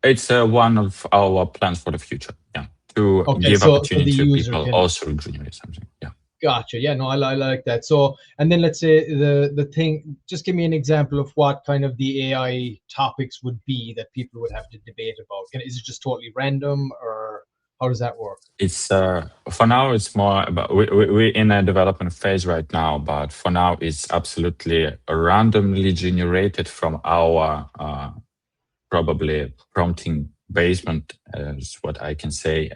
It's one of our plans for the future. Yeah, to Okay, give so opportunity the to user people can... also generate something. Yeah. Gotcha. Yeah, no, I like that. So, and then let's say the thing, just give me an example of what kind of the AI topics would be that people would have to debate about. Is it just totally random, or how does that work? It's for now. It's more about we're in a development phase right now, but for now it's absolutely randomly generated from our probably prompting basement, is what I can say.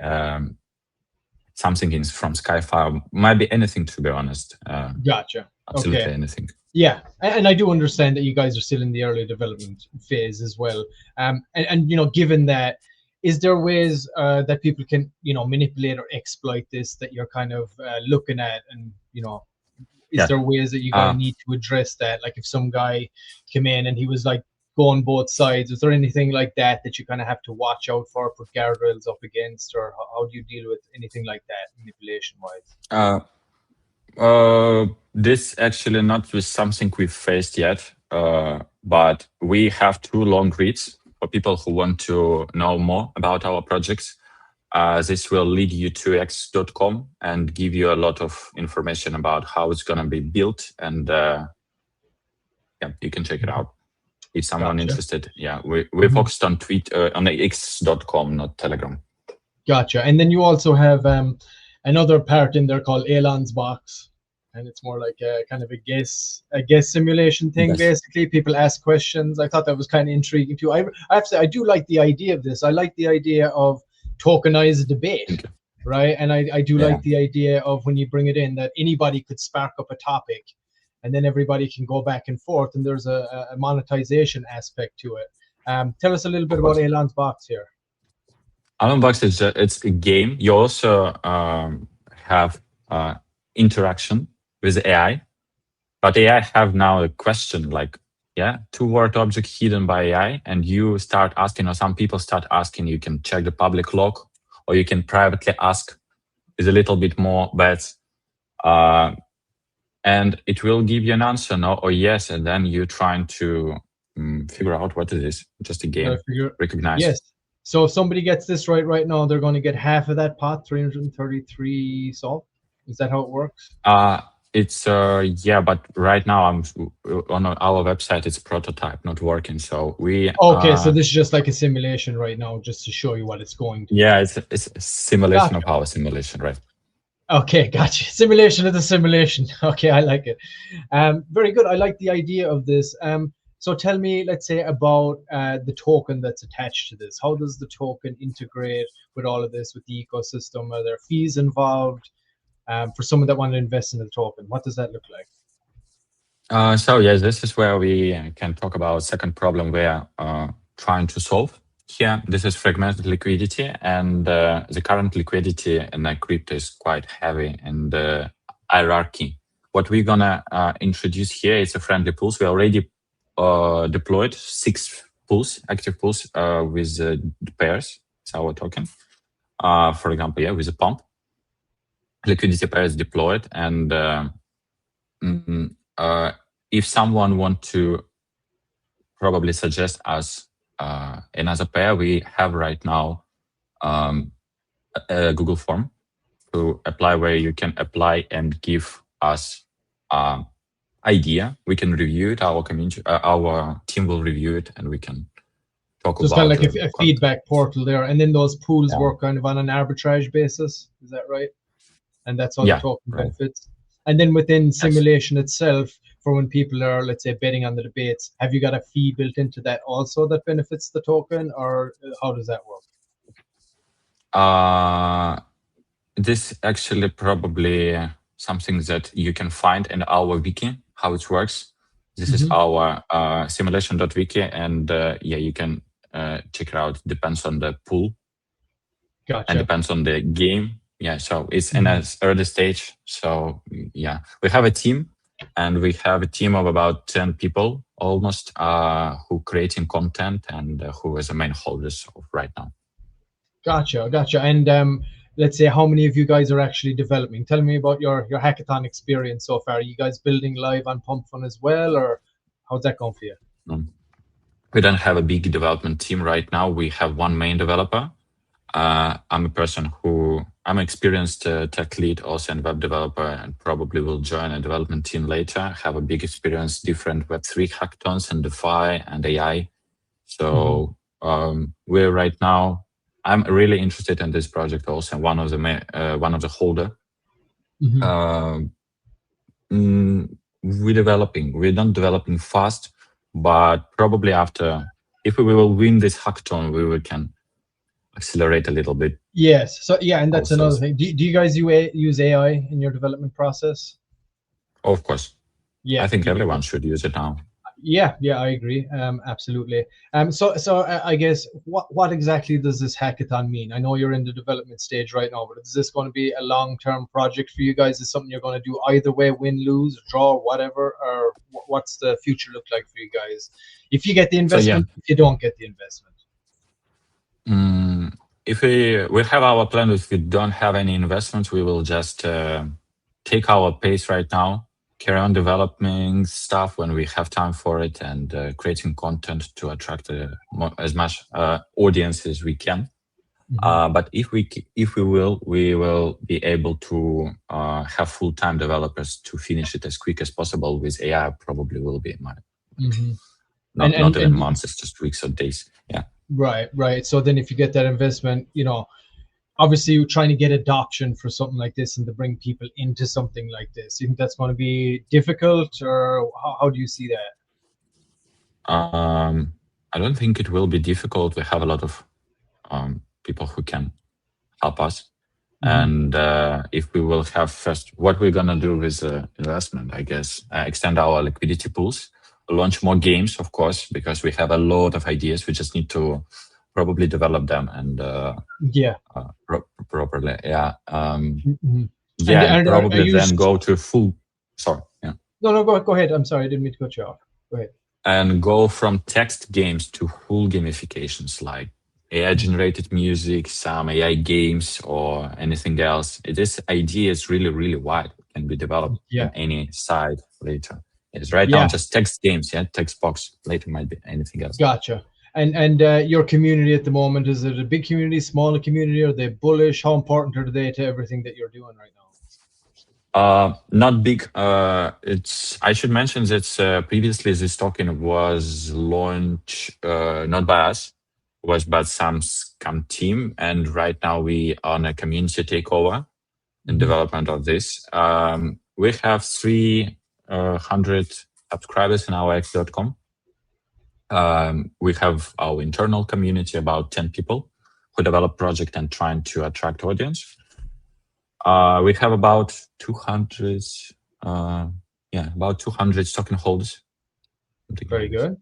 Something is from Skyfire, might be anything, to be honest. Gotcha. Absolutely Okay. anything. Yeah, and I do understand that you guys are still in the early development phase as well. And you know, given that, is there ways that people can, you know, manipulate or exploit this that you're kind of looking at? And, you know, is there ways that you kind of need to address that? Like if some guy came in and he was like going both sides, is there anything like that that you kind of have to watch out for, put guardrails up against, or how do you deal with anything like that manipulation wise? This actually not with something we've faced yet, but we have 2 long reads for people who want to know more about our projects. This will lead you to x.com and give you a lot of information about how it's going to be built, and yeah, you can check it out if someone interested. Yeah, we focused on on the x.com, not Telegram. Gotcha. And then you also have another part in there called Elon's box, and it's more like a kind of a guess simulation thing. Yes. Basically, people ask questions. I thought that was kind of intriguing too. I have to say, I do like the idea of this. I like the idea of tokenized debate, right? And I do like the idea of when you bring it in, that anybody could spark up a topic, and then everybody can go back and forth, and there's a monetization aspect to it. Tell us a little bit about Elon's box here. Elon Box is it's a game. You also have interaction with AI, but AI have now a question like, 2-word object hidden by AI, and you start asking, or some people start asking. You can check the public log, or you can privately ask with a little bit more bets, and it will give you an answer, no or yes, and then you're trying to figure out what it is. Just a game. Recognize. Yes. So if somebody gets this right now, they're going to get half of that pot, 333 salt. Is that how it works? It's but right now I'm on our website. It's prototype, not working. So we. Okay, so this is just like a simulation right now, just to show you what it's going to. Yeah, it's a simulation of our simulation, right? Okay, gotcha. Simulation of the simulation. Okay, I like it. Very good. I like the idea of this. So tell me, let's say, about the token that's attached to this. How does the token integrate with all of this, with the ecosystem? Are there fees involved for someone that want to invest in the token? What does that look like? So yes, this is where we can talk about second problem we're trying to solve. Here, this is fragmented liquidity, and the current liquidity in crypto is quite heavy in the hierarchy. What we're gonna introduce here is a friendly pools. We already deployed 6 pools, active pools with pairs. It's our token. For example, with a pump, liquidity pairs deployed, and if someone want to probably suggest us another pair, we have right now a Google form to apply, where you can apply and give us idea. We can review it. Our community, our team will review it, and we can talk about. So it's kind of like a feedback portal there, and then those pools work kind of on an arbitrage basis. Is that right? And that's how the token benefits. And then within simulation itself, for when people are, let's say, betting on the debates, have you got a fee built into that also that benefits the token, or how does that work? This actually probably something that you can find in our wiki, how it works. This is our simulation.wiki, and you can check it out. It depends on the pool. Gotcha. And depends on the game. Yeah, so it's in an early stage. So yeah, we have a team and we have a team of about 10 people almost who creating content and who is the main holders of right now. Gotcha. And let's say how many of you guys are actually developing? Tell me about your hackathon experience so far. Are you guys building live on PumpFun as well, or how's that going for you? We don't have a big development team right now. We have one main developer. I'm a person I'm an experienced tech lead, also and web developer, and probably will join a development team later. I have a big experience, different Web3 hackathons and DeFi and AI. So we're right now, I'm really interested in this project also, and one of the holder. We're not developing fast, but probably if we will win this hackathon, we can accelerate a little bit. Yes. So yeah, and that's another thing. Do you guys use AI in your development process? Of course. Yeah. I think everyone should use it now. Yeah, I agree. Absolutely. So I guess what exactly does this hackathon mean? I know you're in the development stage right now, but is this going to be a long-term project for you guys? Is something you're going to do either way, win, lose, draw, whatever, or what's the future look like for you guys? If you get the investment, if you don't get the investment. If we have our plan, if we don't have any investments, we will just take our pace right now, carry on developing stuff when we have time for it, and creating content to attract as much audience as we can. But if we will be able to have full-time developers to finish it as quick as possible. With AI, probably will be not even months, it's just weeks or days. Yeah. Right. So then if you get that investment, obviously you're trying to get adoption for something like this and to bring people into something like this. You think that's going to be difficult, or how do you see that? I don't think it will be difficult. We have a lot of people who can help us. And if we will have first, what we're going to do with the investment, I guess, extend our liquidity pools, launch more games, of course, because we have a lot of ideas. We just need to probably develop them and properly. Yeah. And probably then go to full. Sorry. Yeah. No, go ahead. I'm sorry, I didn't mean to cut you off. Go ahead. And go from text games to full gamifications like AI-generated music, some AI games, or anything else. This idea is really, really wide. It can be developed on any side later. It's right now just text games, text box. Later might be anything else. Gotcha. And your community at the moment, is it a big community, smaller community? Are they bullish? How important are they to everything that you're doing right now? Not big. I should mention that previously this token was launched not by us, was by some scam team, and right now we are on a community takeover in development of this. We have 300 subscribers in our x.com. We have our internal community, about 10 people who develop project and trying to attract audience. We have about 200, about 200 token holders. Very good.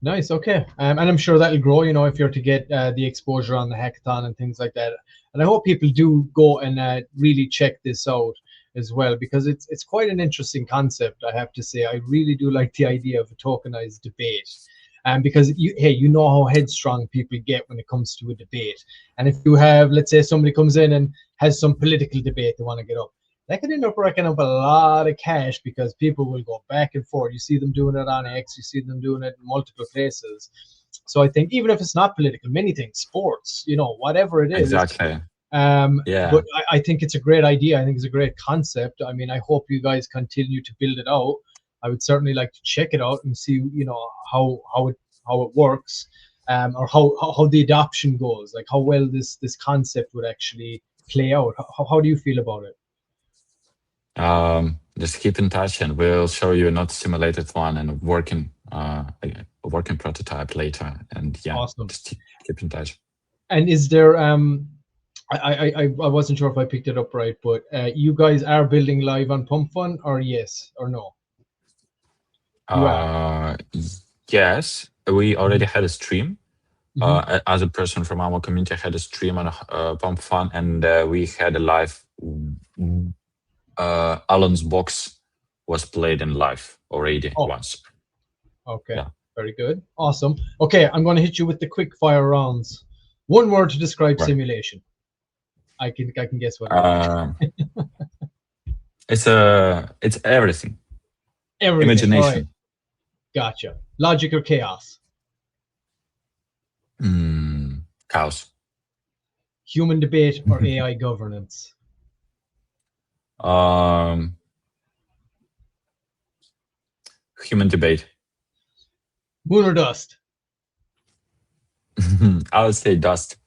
Nice. Okay. And I'm sure that'll grow, if you're to get the exposure on the hackathon and things like that. And I hope people do go and really check this out as well, because it's quite an interesting concept, I have to say. I really do like the idea of a tokenized debate. Because you know how headstrong people get when it comes to a debate. And if you have, let's say somebody comes in and has some political debate they want to get up, that could end up racking up a lot of cash, because people will go back and forth. You see them doing it on X, you see them doing it in multiple places. So I think even if it's not political, many things, sports, whatever it is. Exactly. But I think it's a great idea. I think it's a great concept. I mean, I hope you guys continue to build it out. I would certainly like to check it out and see, how it works, or how the adoption goes, like how well this concept would actually play out. How do you feel about it? Just keep in touch, and we'll show you not simulated one and a working prototype later. And awesome. Just keep in touch. And is there I wasn't sure if I picked it up right, but you guys are building live on PumpFun, or yes or no? Yes, we already had a stream. As a person from our community, I had a stream on PumpFun, and we had a live Alan's box was played in live already once. Okay. Yeah. Very good. Awesome. Okay, I'm going to hit you with the quick fire rounds. One word to describe Right. simulation. I can guess what it is. It's everything. Everything. Imagination. All right. Gotcha. Logic or chaos? Chaos. Human debate or AI governance? Human debate. Moon or dust? I would say dust.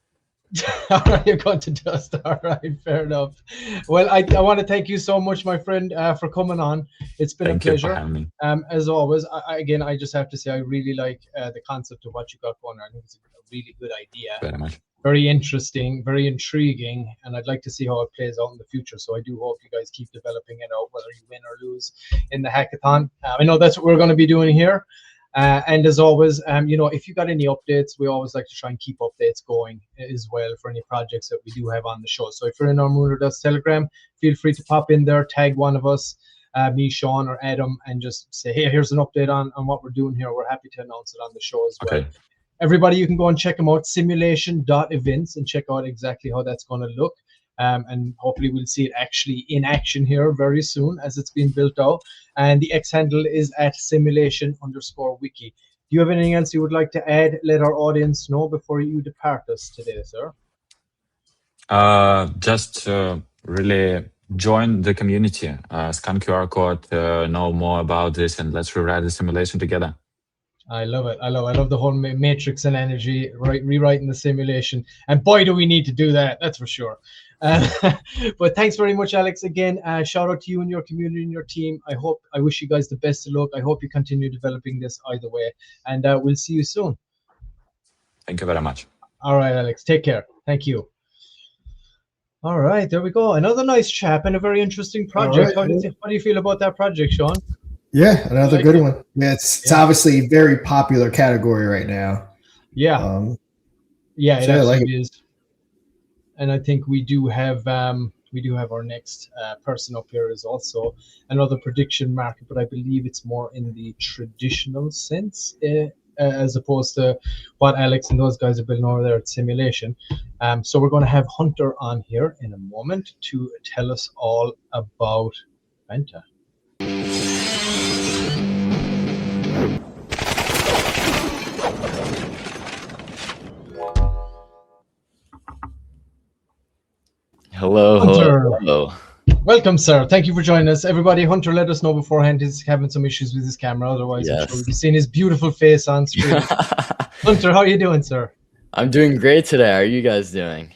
All right, you're going to dust. All right, fair enough. Well, I want to thank you so much, my friend, for coming on. It's been Thank a pleasure. you for having me. As always, again, I just have to say I really like the concept of what you got going on. I think it's a really good idea. Very much. Very interesting, very intriguing, and I'd like to see how it plays out in the future. So I do hope you guys keep developing it out, whether you win or lose in the hackathon. I know that's what we're going to be doing here. And as always, if you got any updates, we always like to try and keep updates going as well for any projects that we do have on the show. So if you're in our Moon or Dust Telegram, feel free to pop in there, tag one of us, me, Sean, or Adam, and just say, hey, here's an update on what we're doing here. We're happy to announce it on the show as well. Okay. Everybody, you can go and check them out, simulation.events, and check out exactly how that's going to look. And hopefully we'll see it actually in action here very soon as it's being built out. And the X handle is at simulation_wiki. Do you have anything else you would like to add? Let our audience know before you depart us today, sir. Just really join the community. Scan QR code, know more about this, and let's rewrite the simulation together. I love it. I love the whole matrix and energy, right? Rewriting the simulation. And boy, do we need to do that. That's for sure. But thanks very much, Alex. Again, shout out to you and your community and your team. I wish you guys the best of luck. I hope you continue developing this either way. And we'll see you soon. Thank you very much. All right, Alex. Take care. Thank you. All right, there we go. Another nice chap and a very interesting project. Right, how do you feel about that project, Sean? Yeah, another good one. Yeah, it's obviously a very popular category right now. Yeah. Yeah, it absolutely is. And I think we do have our next person up here is also another prediction market, but I believe it's more in the traditional sense as opposed to what Alex and those guys are building over there at simulation. So we're going to have Hunter on here in a moment to tell us all about Vanta. Hello. Welcome, sir. Thank you for joining us. Everybody, Hunter let us know beforehand he's having some issues with his camera. Otherwise, I'm sure we've seen his beautiful face on screen. Hunter, how are you doing, sir? I'm doing great today. How are you guys doing?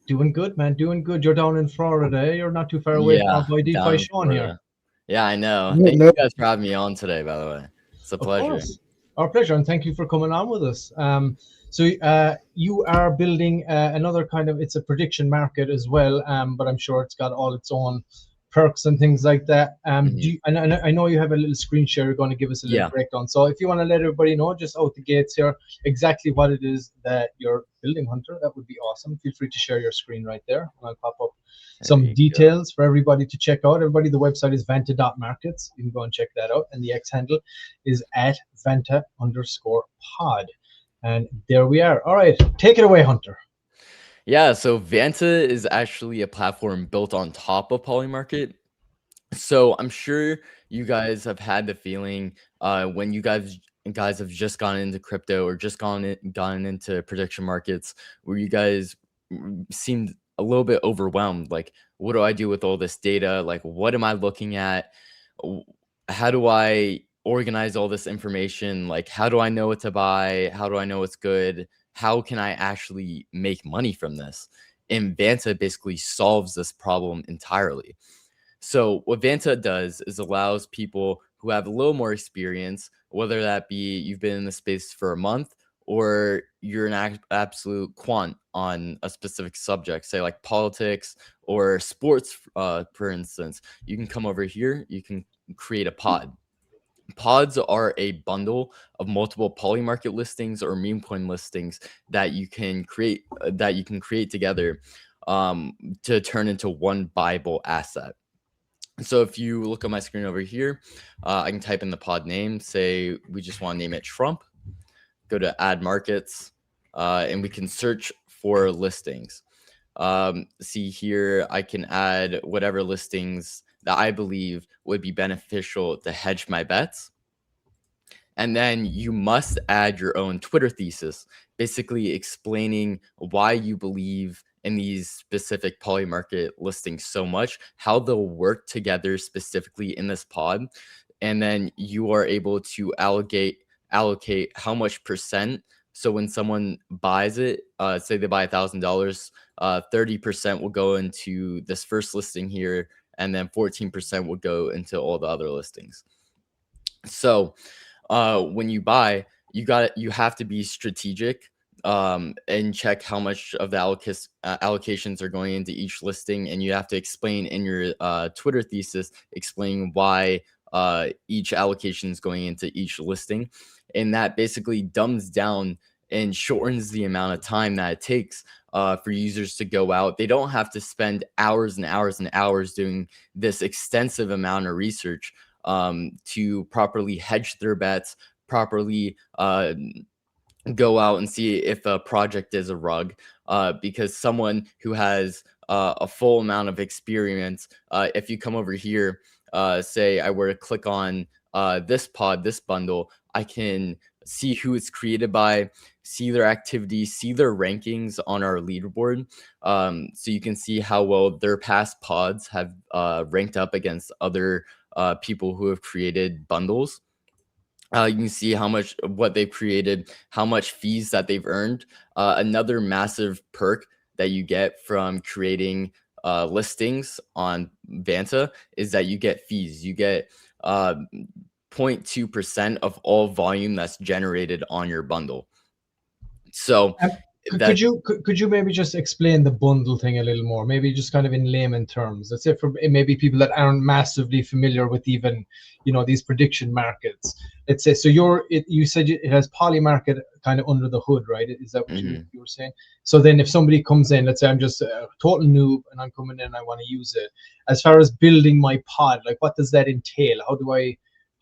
Doing good, man. Doing good. You're down in Florida. You're not too far away from D5 Sean here. Yeah, I know. Thank you guys for having me on today, by the way. It's a pleasure. Our pleasure, and thank you for coming on with us. So you are building another kind of, it's a prediction market as well, but I'm sure it's got all its own perks and things like that. I know you have a little screen share you're going to give us a little breakdown. So if you want to let everybody know just out the gates here exactly what it is that you're building, Hunter, that would be awesome. Feel free to share your screen right there, and I'll pop up some details for everybody to check out. Everybody, the website is vanta.markets. You can go and check that out, and the X handle is at Vanta_pod. And there we are. All right, take it away, Hunter. Yeah, so Vanta is actually a platform built on top of Polymarket. So I'm sure you guys have had the feeling when you guys have just gone into crypto or just gone into prediction markets where you guys seemed a little bit overwhelmed. Like, what do I do with all this data? Like, what am I looking at? How do I organize all this information? Like, how do I know what to buy? How do I know what's good? How can I actually make money from this? And Vanta basically solves this problem entirely. So what Vanta does is allows people who have a little more experience, whether that be you've been in the space for a month or you're an absolute quant on a specific subject, say like politics or sports, for instance, you can come over here, you can create a pod. Pods are a bundle of multiple Polymarket listings or meme coin listings that you can create together to turn into one buyable asset. So if you look on my screen over here, I can type in the pod name. Say we just want to name it Trump. Go to add markets, and we can search for listings. See here, I can add whatever listings that I believe would be beneficial to hedge my bets. And then you must add your own Twitter thesis, basically explaining why you believe in these specific polymarket listings so much, how they'll work together specifically in this pod. And then you are able to allocate how much percent. So when someone buys it, say they buy $1,000, 30% will go into this first listing here, and then 14% will go into all the other listings. So when you buy, you have to be strategic, and check how much of the allocations are going into each listing, and you have to explain in your Twitter thesis, explain why each allocation is going into each listing, and that basically dumbs down and shortens the amount of time that it takes for users to go out. They don't have to spend hours and hours and hours doing this extensive amount of research to properly hedge their bets, properly go out and see if a project is a rug, because someone who has a full amount of experience, if you come over here, say I were to click on this bundle, I can see who it's created by, see their activity, see their rankings on our leaderboard. So you can see how well their past pods have ranked up against other people who have created bundles. You can see what they've created, how much fees that they've earned. Another massive perk that you get from creating listings on Vanta is that you get fees. You get 0.2% of all volume that's generated on your bundle. So could you maybe just explain the bundle thing a little more? Maybe just kind of in layman terms. Let's say for maybe people that aren't massively familiar with even, these prediction markets. Let's say, so you said it has poly market kind of under the hood, right? Is that what you were saying? So then if somebody comes in, let's say I'm just a total noob and I'm coming in and I want to use it. As far as building my pod, like what does that entail? How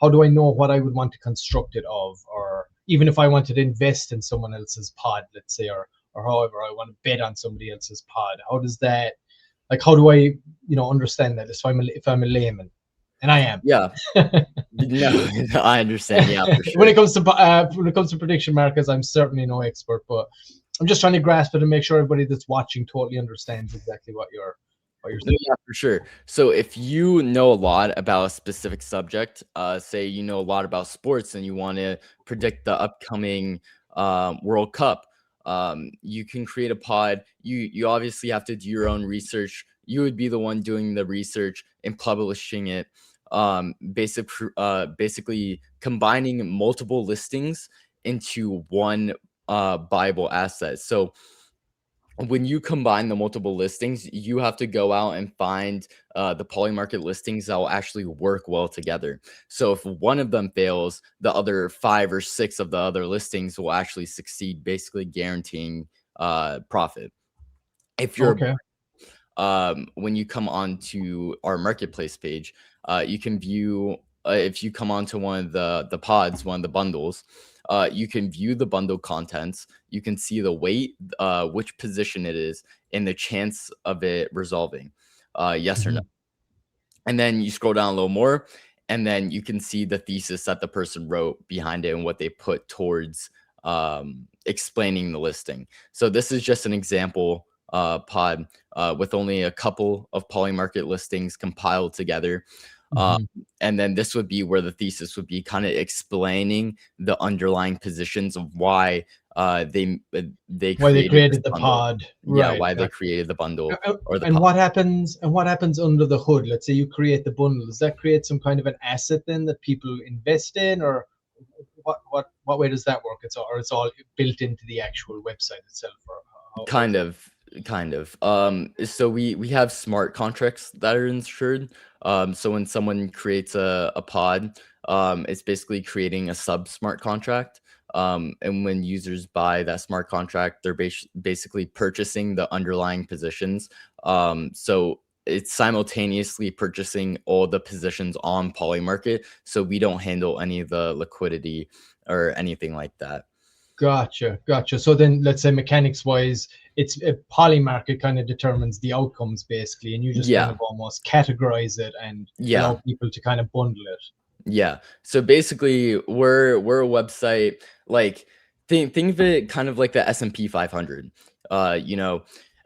do I know what I would want to construct it of? Or even if I wanted to invest in someone else's pod, let's say, or however I want to bet on somebody else's pod, how does that, like, how do I, understand that if I'm a layman, and I am. Yeah. No, I understand. Yeah, for sure. When it comes to prediction markets, I'm certainly no expert, but I'm just trying to grasp it and make sure everybody that's watching totally understands exactly what you're saying. Yeah, for sure. So if you know a lot about a specific subject, say you know a lot about sports and you want to predict the upcoming World Cup, you can create a pod. You obviously have to do your own research. You would be the one doing the research and publishing it. Basically combining multiple listings into one Bible asset. So when you combine the multiple listings, you have to go out and find the polymarket listings that will actually work well together. So if one of them fails, the other 5 or 6 of the other listings will actually succeed, basically guaranteeing profit. If you're Okay. when you come onto our marketplace page, you can view, if you come onto one of the pods, one of the bundles, you can view the bundle contents. You can see the weight, which position it is, and the chance of it resolving, yes or no. And then you scroll down a little more, and then you can see the thesis that the person wrote behind it and what they put towards explaining the listing. So this is just an example pod with only a couple of polymarket listings compiled together. And then this would be where the thesis would be kind of explaining the underlying positions of why they created the pod. Yeah, Right, why they created the bundle. Or the and pod. what happens under the hood? Let's say you create the bundle. Does that create some kind of an asset then that people invest in, or what way does that work? It's all built into the actual website itself, or Kind of. So we have smart contracts that are insured. So when someone creates a pod, it's basically creating a sub smart contract. And when users buy that smart contract, they're basically purchasing the underlying positions. So it's simultaneously purchasing all the positions on Polymarket, so we don't handle any of the liquidity or anything like that. Gotcha. So then, let's say mechanics wise, it's a Polymarket kind of determines the outcomes basically, and you just kind Yeah. of almost categorize it and Yeah. allow people to kind of bundle it. Yeah. So basically, we're a website like think of it kind of like the S&P 500. You know,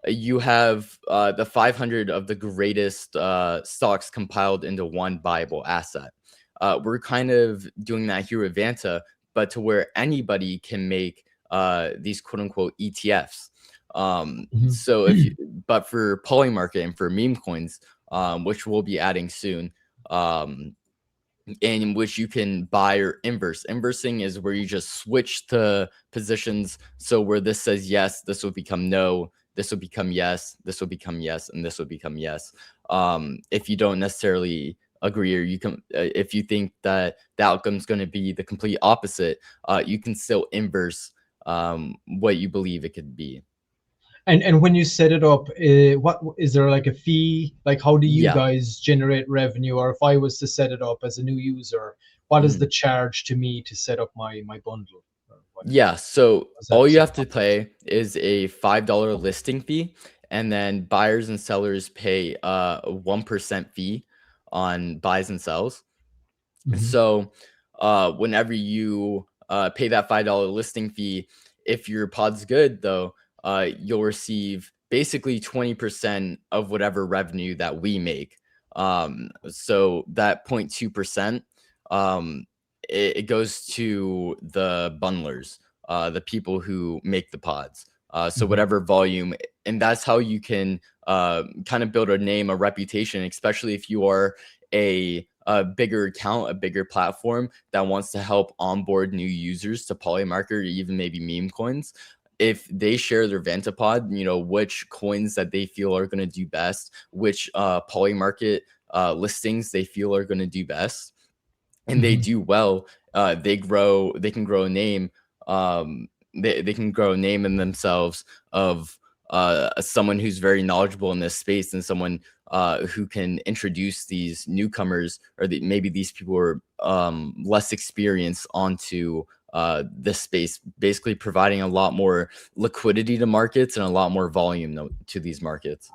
you have the 500 of the greatest stocks compiled into one viable asset. We're kind of doing that here with Vanta, but to where anybody can make these quote unquote ETFs. So if you, but for Polymarket and for meme coins, which we'll be adding soon, in which you can buy or inverse. Inversing is where you just switch the positions. So where this says yes, this will become no, this will become yes, this will become yes, and this will become yes. If you don't necessarily agree, or you can, if you think that the outcome is going to be the complete opposite, you can still inverse what you believe it could be. And when you set it up, what is there like a fee? Like, how do you Yeah. guys generate revenue? Or if I was to set it up as a new user, what is the charge to me to set up my bundle? Yeah, so Is that all you set have to pay is a $5 listing fee, and then buyers and sellers pay a 1% fee on buys and sells. So whenever you pay that $5 listing fee, if your pod's good though, you'll receive basically 20% of whatever revenue that we make. So that 0.2%, it goes to the bundlers, the people who make the pods. So whatever volume, and that's how you can kind of build a name, a reputation, especially if you are a bigger account, a bigger platform that wants to help onboard new users to Polymarket or even maybe meme coins. If they share their Vantapod, you know, which coins that they feel are going to do best, which Polymarket listings they feel are going to do best, and they do well, they can grow a name. They can grow a name in themselves of someone who's very knowledgeable in this space, and someone who can introduce these newcomers, or maybe these people who are less experienced onto this space, basically providing a lot more liquidity to markets and a lot more volume to these markets.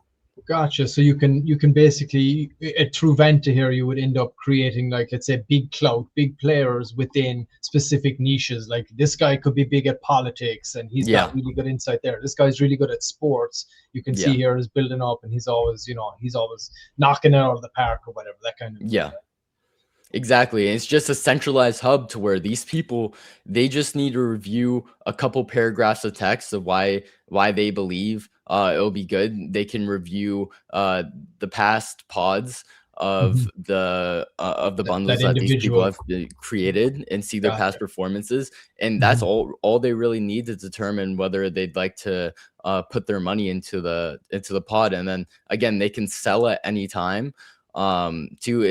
Gotcha. So you can basically through Vanta here, you would end up creating, like, let's say, big clout, big players within specific niches. Like, this guy could be big at politics and he's got really good insight there. This guy's really good at sports. You can see here is building up, and he's always knocking it out of the park or whatever, that kind of Exactly. And it's just a centralized hub to where these people, they just need to review a couple paragraphs of text of why they believe it'll be good. They can review the past pods of the bundles that these people have created and see their past performances. And that's all they really need to determine whether they'd like to put their money into the pod. And then again, they can sell at any time. Too,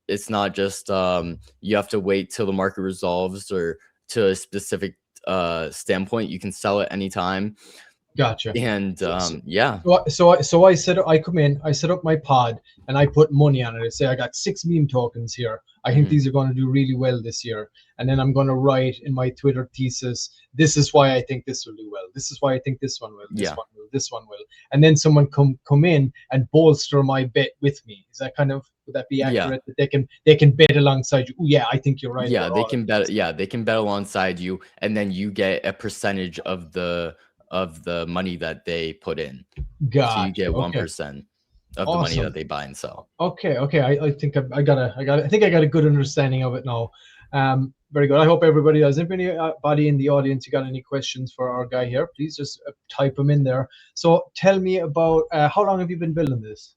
it's not just you have to wait till the market resolves or to a specific standpoint. You can sell at any time. Gotcha. And So I come in, I set up my pod, and I put money on it. I say I got 6 meme tokens here. I think these are going to do really well this year. And then I'm going to write in my Twitter thesis, this is why I think this will do well. This is why I think this one will. This one will. This one will. And then someone come in and bolster my bet with me. Is that kind of, would that be accurate? That they can bet alongside you? Oh, yeah, I think you're right. Yeah, they can bet. Yeah, they can bet alongside you, and then you get a percentage of the money that they put in. So you get 1% of the money that they buy and sell. Okay. I think I got a good understanding of it now. Very good. I hope everybody does. If anybody in the audience, you got any questions for our guy here, please just type them in there. So tell me about how long have you been building this?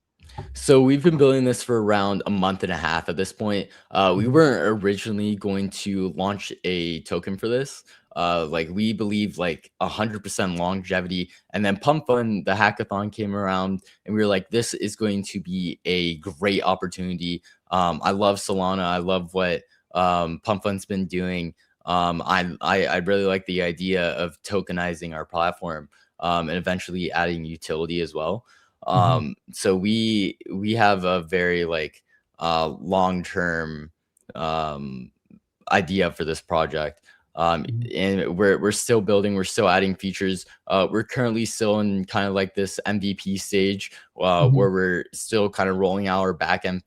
So we've been building this for around a month and a half at this point. We weren't originally going to launch a token for this. Like, we believe like 100% longevity, and then Pump Fund, the hackathon came around, and we were like, this is going to be a great opportunity. I love Solana. I love what Pump Fund's been doing. I really like the idea of tokenizing our platform and eventually adding utility as well. So we have a very like long-term idea for this project. And we're still building, we're still adding features. We're currently still in kind of like this MVP stage where we're still kind of rolling out our backend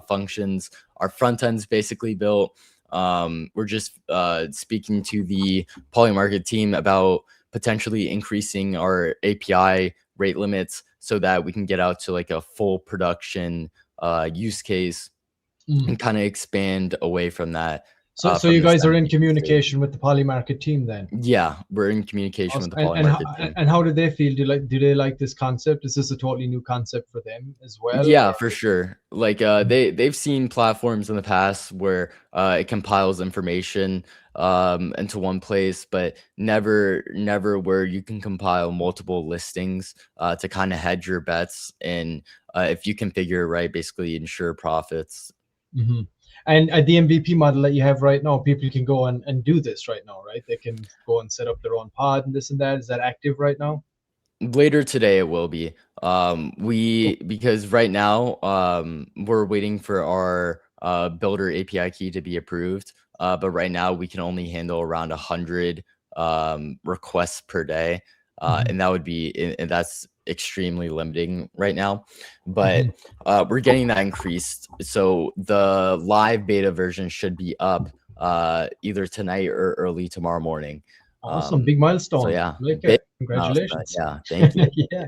functions. Our front end's basically built. We're just speaking to the Polymarket team about potentially increasing our API rate limits so that we can get out to like a full production use case and kind of expand away from that. So you guys are in communication with the Polymarket team then? Yeah, we're in communication with the Polymarket team. And how do they feel? Do they like this concept? Is this a totally new concept for them as well? Yeah, for sure. Like they've seen platforms in the past where it compiles information into one place, but never where you can compile multiple listings to kind of hedge your bets, and if you configure it right, basically ensure profits. And the MVP model that you have right now, people can go and do this right now, right? They can go and set up their own pod and this and that. Is that active right now? Later today it will be. Because right now we're waiting for our builder API key to be approved. But right now we can only handle around 100 requests per day. And that would be, and that's extremely limiting right now, but we're getting that increased. So the live beta version should be up either tonight or early tomorrow morning. Awesome, big milestone. So yeah, congratulations. Yeah, thank you. Yeah.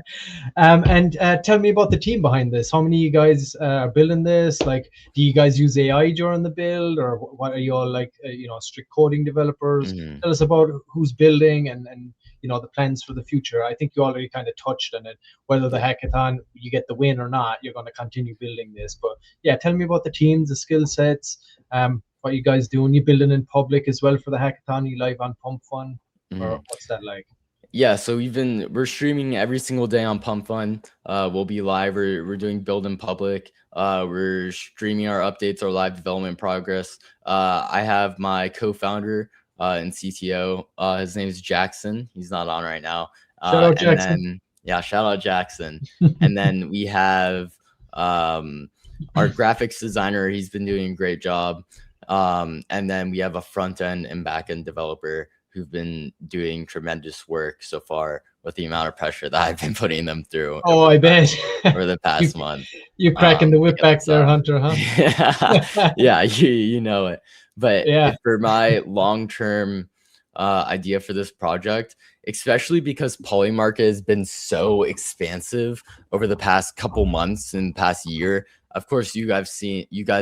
And tell me about the team behind this. How many of you guys are building this? Like, do you guys use AI during the build, or what are you all like? Strict coding developers. Tell us about who's building and the plans for the future. I think you already kind of touched on it. Whether the hackathon you get the win or not, you're going to continue building this. But yeah, tell me about the teams, the skill sets. What you guys doing? You building in public as well for the hackathon? You live on Pump Fun, or what's that like? Yeah, so we're streaming every single day on Pump Fun. We'll be live. We're doing build in public. We're streaming our updates, our live development progress. I have my co-founder and CTO. His name is Jackson. He's not on right now. Shout out Jackson. Shout out Jackson. And then we have our graphics designer. He's been doing a great job. And then we have a front end and back end developer who've been doing tremendous work so far with the amount of pressure that I've been putting them through. Oh, I bet. Over the past month. You're cracking the whip back there, Hunter, huh? Yeah, you know it. But yeah, for my long-term idea for this project, especially because Polymarket has been so expansive over the past couple months and past year. Of course, you guys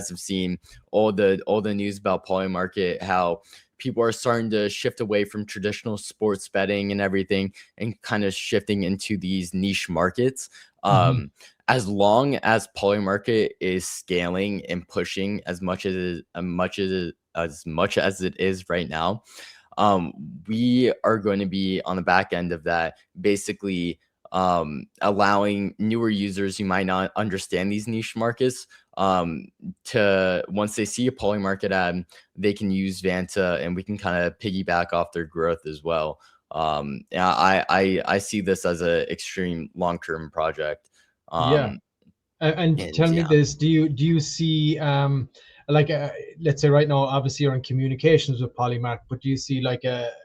have seen all the news about Polymarket, how people are starting to shift away from traditional sports betting and everything and kind of shifting into these niche markets. As long as Polymarket is scaling and pushing as much as it is right now, we are going to be on the back end of that, basically allowing newer users who might not understand these niche markets to, once they see a Polymarket ad, they can use Vanta and we can kind of piggyback off their growth as well. I see this as an extreme long-term project. And tell me this, do you see let's say right now, obviously you're in communications with Polymarket, but do you see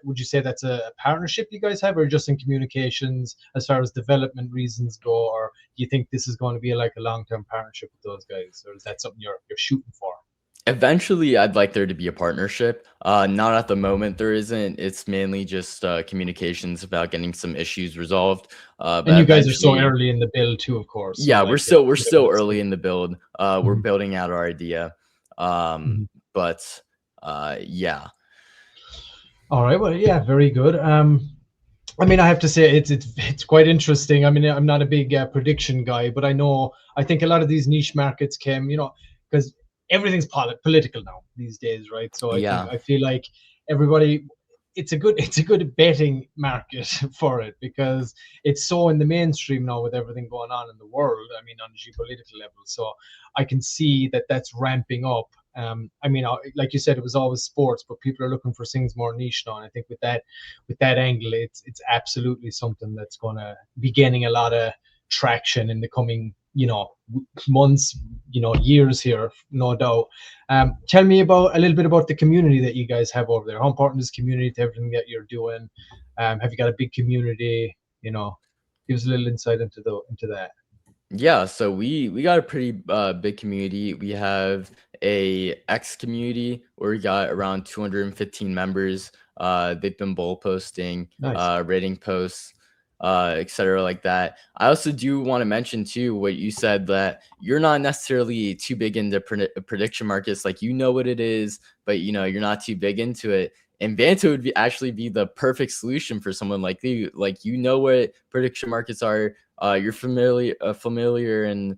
would you say that's a partnership you guys have, or just in communications as far as development reasons go, or do you think this is going to be a long-term partnership with those guys, or is that something you're shooting for? Eventually, I'd like there to be a partnership. Not at the moment, there isn't. It's mainly just communications about getting some issues resolved. And you guys are so early in the build too, of course. So yeah, we're still early in the build. We're building out our idea. But yeah. All right. Well, yeah, very good. I mean, I have to say it's quite interesting. I mean, I'm not a big prediction guy, but I think a lot of these niche markets came, because everything's political now these days, right? So I feel like everybody, it's a good betting market for it, because it's so in the mainstream now with everything going on in the world. I mean, on a geopolitical level, so I can see that that's ramping up. I mean, like you said, it was always sports, but people are looking for things more niche now. And I think with that angle, it's absolutely something that's going to be gaining a lot of traction in the coming, months, years here, no doubt. Tell me a little bit about the community that you guys have over there. How important is community to everything that you're doing? Have you got a big community? Give us a little insight into that. Yeah, so we got a pretty big community. We have a X community where we got around 215 members. They've been bowl posting, Nice. rating posts, etc. like that. I also do want to mention too what you said, that you're not necessarily too big into prediction markets. Like, what it is, but you're not too big into it. And Vanta would actually be the perfect solution for someone like you. Like, what prediction markets are. You're familiar in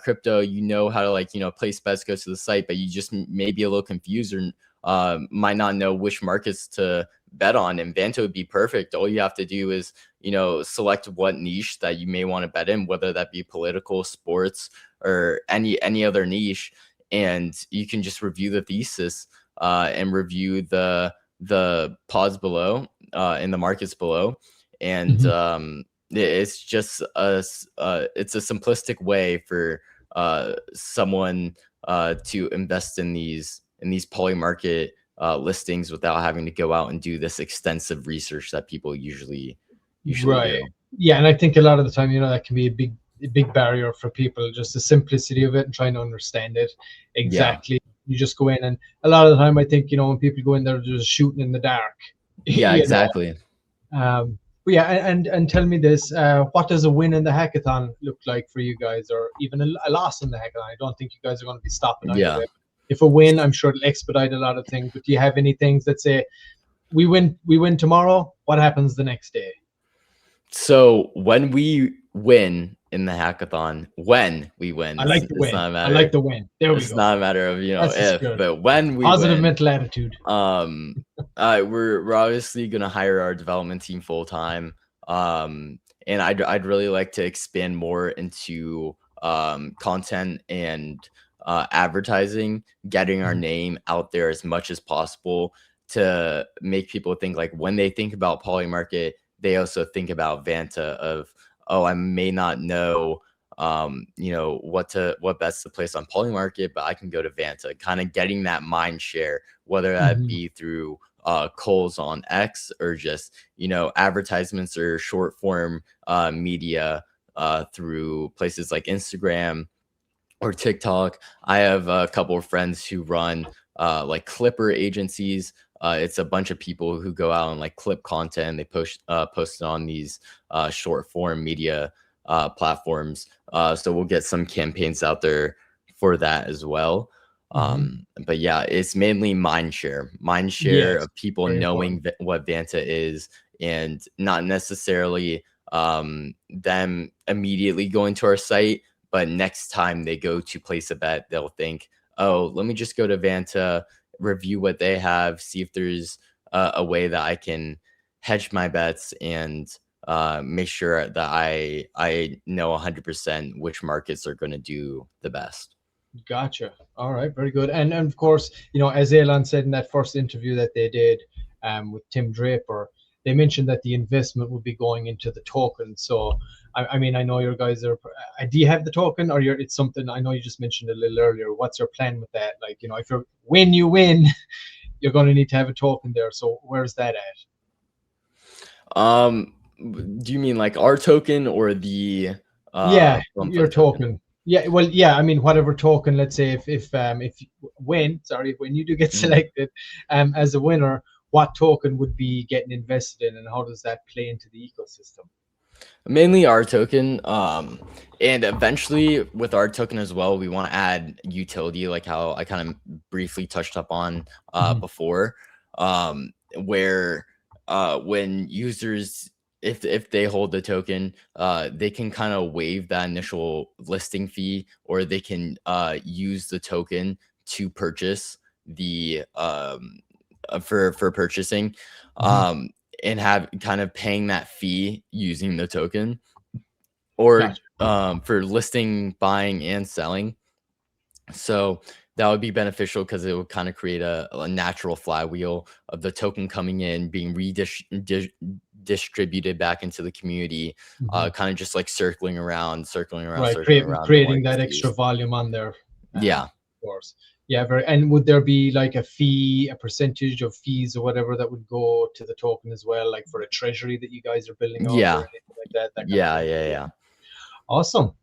crypto. How to place bets, go to the site, but you just may be a little confused or might not know which markets to bet on. And Vanta would be perfect. All you have to do is select what niche that you may want to bet in, whether that be political, sports, or any other niche, and you can just review the thesis and review the pods below in the markets below, and it's just it's a simplistic way for someone to invest in these poly market listings without having to go out and do this extensive research that people usually Right. do. Yeah, and I think a lot of the time, that can be a big barrier for people, just the simplicity of it and trying to understand it exactly. You just go in, and a lot of the time I think, when people go in there, they're just shooting in the dark. Yeah, exactly. But yeah, and tell me this, what does a win in the hackathon look like for you guys, or even a loss in the hackathon? I don't think you guys are going to be stopping either Yeah. way. If a win, I'm sure it'll expedite a lot of things. But do you have any things that say, we win tomorrow, what happens the next day? So when we win in the hackathon, I like the win. I like the win. There we go. It's not a matter of That's the if, spirit. but when we Positive win, mental attitude. we're obviously gonna hire our development team full time. And I'd really like to expand more into content and advertising, getting our name out there as much as possible to make people think, like, when they think about poly market, they also think about Vanta of, oh, I may not know what bets to place on poly market, but I can go to Vanta. Kind of getting that mind share, whether that be through calls on X or just advertisements or short form media through places like Instagram or TikTok. I have a couple of friends who run like clipper agencies. It's a bunch of people who go out and like clip content, and they post it on these short form media platforms. So we'll get some campaigns out there for that as well. But yeah, it's mainly mind share Yes, of people very knowing important. what Vanta is, and not necessarily them immediately going to our site, but next time they go to place a bet, they'll think, oh, let me just go to Vanta, review what they have, see if there's a way that I can hedge my bets and make sure that I know 100% which markets are going to do the best. Gotcha. All right, very good. And of course, as Elon said in that first interview that they did with Tim Draper, they mentioned that the investment would be going into the token. So, I mean, I know your guys are. Do you have the token, or it's something? I know you just mentioned a little earlier. What's your plan with that? Like, if you win, you're going to need to have a token there. So, where's that at? Do you mean like our token or the your token? Yeah, well, yeah, I mean, whatever token, let's say when you do get selected as a winner, what token would be getting invested in, and how does that play into the ecosystem? Mainly our token, and eventually with our token as well, we want to add utility, like how I kind of briefly touched up on before, where when users, if they hold the token, they can kind of waive that initial listing fee, or they can use the token to purchase the for purchasing, and have kind of paying that fee using the token, or for listing, buying, and selling. So that would be beneficial because it would distributed back into the community, kind of just like circling around, right, circling around, creating that extra volume on there. Yeah, of course. Yeah, very. And would there be like a fee, a percentage of fees or whatever that would go to the token as well, like for a treasury that you guys are building out Yeah. or anything like that? That kind of yeah, thing? yeah. Awesome.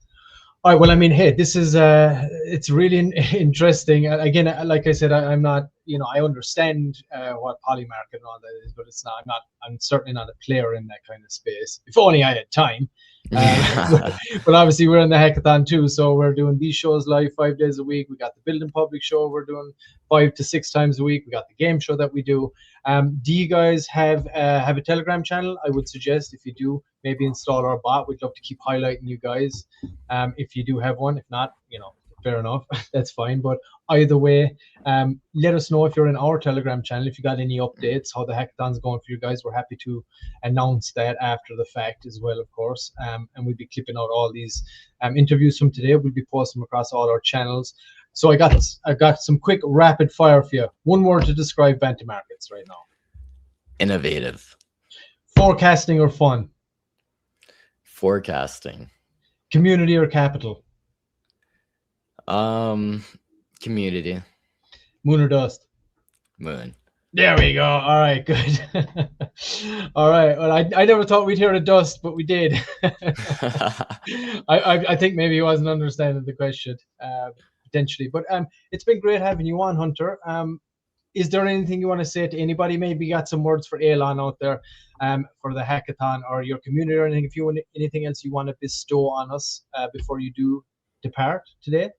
All right. Well, I mean, hey, this is it's really interesting. Again, like I said, I'm not, I understand what Polymarket and all that is, but it's not. I'm certainly not a player in that kind of space. If only I had time. But obviously we're in the hackathon too, so we're doing these shows live 5 days a week. We got the Build in Public show we're doing 5 to 6 times a week. We got the game show that we do. Do you guys have a Telegram channel? I would suggest if you do, maybe install our bot. We'd love to keep highlighting you guys if you do have one. If not, fair enough. That's fine. But either way, let us know if you're in our Telegram channel, if you got any updates, how the hackathon's going for you guys. We're happy to announce that after the fact as well, of course. And we'll be clipping out all these interviews from today. We'll be posting them across all our channels. So I got some quick rapid fire for you. One word to describe Vanta Markets right now. Innovative. Forecasting or fun? Forecasting. Community or capital? Community. Moon or dust? Moon. There we go. All right, good. All right. Well, I never thought we'd hear a dust, but we did. I think maybe he wasn't understanding the question potentially. But it's been great having you on, Hunter. Is there anything you want to say to anybody? Maybe you got some words for Elon out there for the hackathon or your community or anything. If you want anything else you want to bestow on us before you do depart today.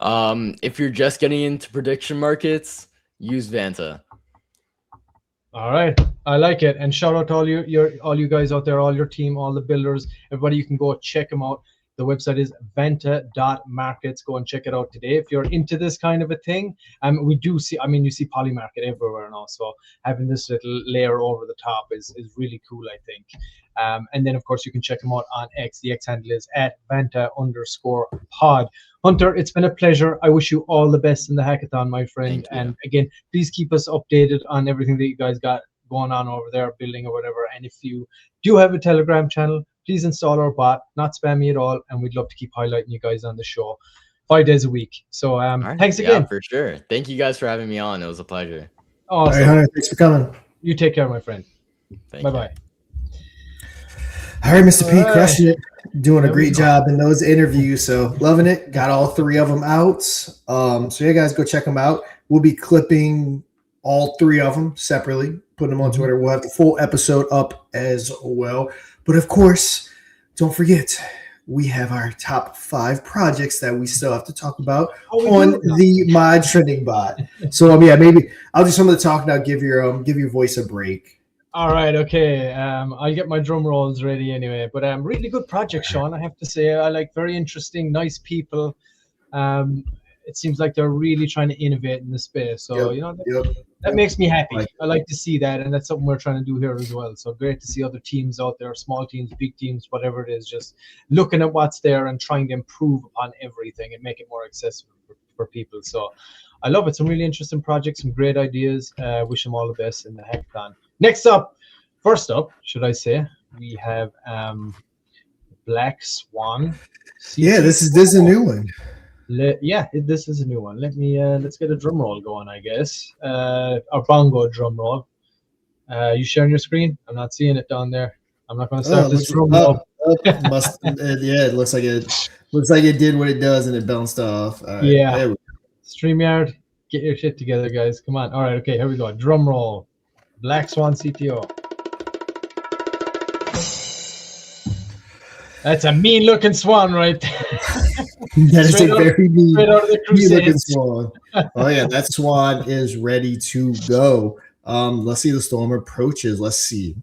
If you're just getting into prediction markets, use Vanta. All right, I like it. And shout out to all you guys out there, all your team, all the builders, everybody. You can go check them out. The website is vanta.markets. Go and check it out today if you're into this kind of a thing. We do see, you see Polymarket everywhere now. So having this little layer over the top is really cool, I think. And then, of course, you can check them out on X. The X handle is @Vanta_pod. Hunter, it's been a pleasure. I wish you all the best in the hackathon, my friend. And again, please keep us updated on everything that you guys got going on over there, building or whatever. And if you do have a Telegram channel, please install our bot, not spammy at all. And we'd love to keep highlighting you guys on the show 5 days a week. So thanks again. Yeah, for sure. Thank you guys for having me on. It was a pleasure. Awesome. All right, Hunter, thanks for coming. You take care, my friend. Thank you. Bye-bye. All right, Mr. P, crushing it. Doing a There we great go. job in those interviews. So loving it. Got all 3 of them out. So yeah, guys, go check them out. We'll be clipping all 3 of them separately, putting them on Twitter. We'll have the full episode up as well. But of course, don't forget, we have our top 5 projects that we still have to talk about on the mod trending bot. So yeah, maybe I'll do some of the talk now. Give your voice a break. All right, okay. I'll get my drum rolls ready anyway. But really good project, Sean, I have to say. I like very interesting, nice people. It seems like they're really trying to innovate in the space. So, that makes me happy. I like to see that, and that's something we're trying to do here as well. So great to see other teams out there, small teams, big teams, whatever it is, just looking at what's there and trying to improve upon everything and make it more accessible for people. So I love it. Some really interesting projects, some great ideas. Wish them all the best in the hackathon. First up, should I say, we have Black Swan. Yeah, this is a new one. This is a new one. Let me let's get a drum roll going, I guess. A bongo drum roll. You sharing your screen? I'm not seeing it down there. I'm not going to start this drum roll. It looks like it did what it does and it bounced off. Yeah. StreamYard, get your shit together, guys. Come on. All right, okay, here we go. Drum roll. Black Swan CTO. That's a mean-looking swan right there. That is a very mean looking swan. Oh yeah, that swan is ready to go. Let's see the storm approaches. Let's see.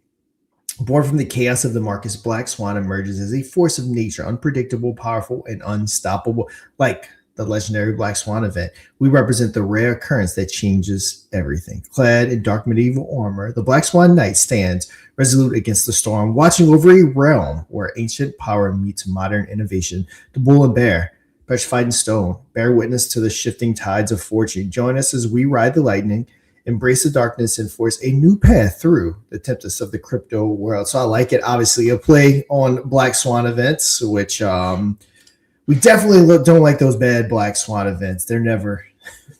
Born from the chaos of the markets, Black Swan emerges as a force of nature, unpredictable, powerful, and unstoppable. Like the legendary Black Swan event, we represent the rare occurrence that changes everything. Clad in dark medieval armor, the Black Swan Knight stands resolute against the storm, watching over a realm where ancient power meets modern innovation. The bull and bear, petrified in stone, bear witness to the shifting tides of fortune. Join us as we ride the lightning embrace the darkness and force a new path through the tempest of the crypto world. So I like it. Obviously, a play on Black Swan events, which we definitely don't like those bad Black Swan events. They're never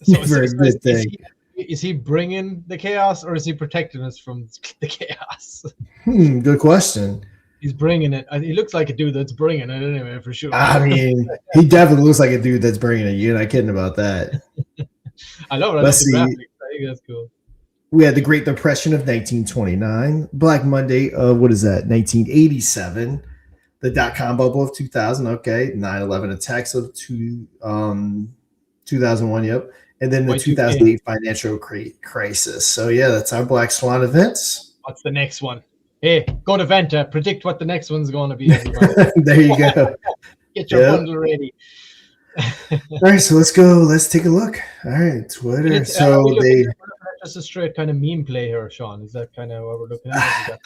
a good thing. Is he bringing the chaos, or is he protecting us from the chaos? Good question. He's bringing it. He looks like a dude that's bringing it anyway, for sure. I mean, he definitely looks like a dude that's bringing it. You're not kidding about that. I love it. Let's see. I think that's cool. We had the Great Depression of 1929, Black Monday of, 1987, the dot-com bubble of 2000, okay, 9/11 attacks of 2001, yep, and then the 2008 financial crisis. So, yeah, that's our Black Swan events. What's the next one? Hey, go to Vanta. Predict what the next one's going to be. There you go. Get your bundle ready. All right, so let's go. Let's take a look. All right, Twitter. So they just a straight kind of meme play here, Sean. Is that kind of what we're looking at?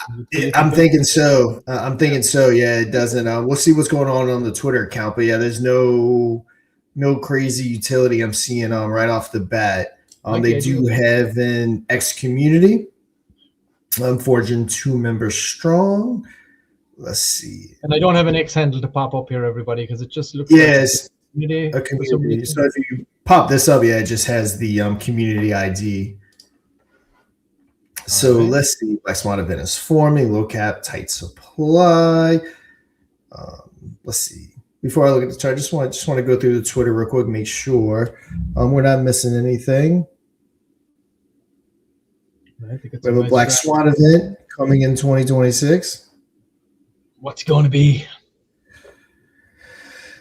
I'm thinking so. Yeah, it doesn't. We'll see what's going on the Twitter account, but yeah, there's no crazy utility I'm seeing right off the bat. They do have an X community. Forging 2 members strong. Let's see. And I don't have an X handle to pop up here, everybody, because it just looks like a community. So if you pop this up, yeah, it just has the community ID. So let's see. Black Swan event is forming. Low cap, tight supply. Let's see. Before I look at the chart, I just want to go through the Twitter real quick, make sure we're not missing anything. I think we have a Black Swan event coming in 2026. What's going to be?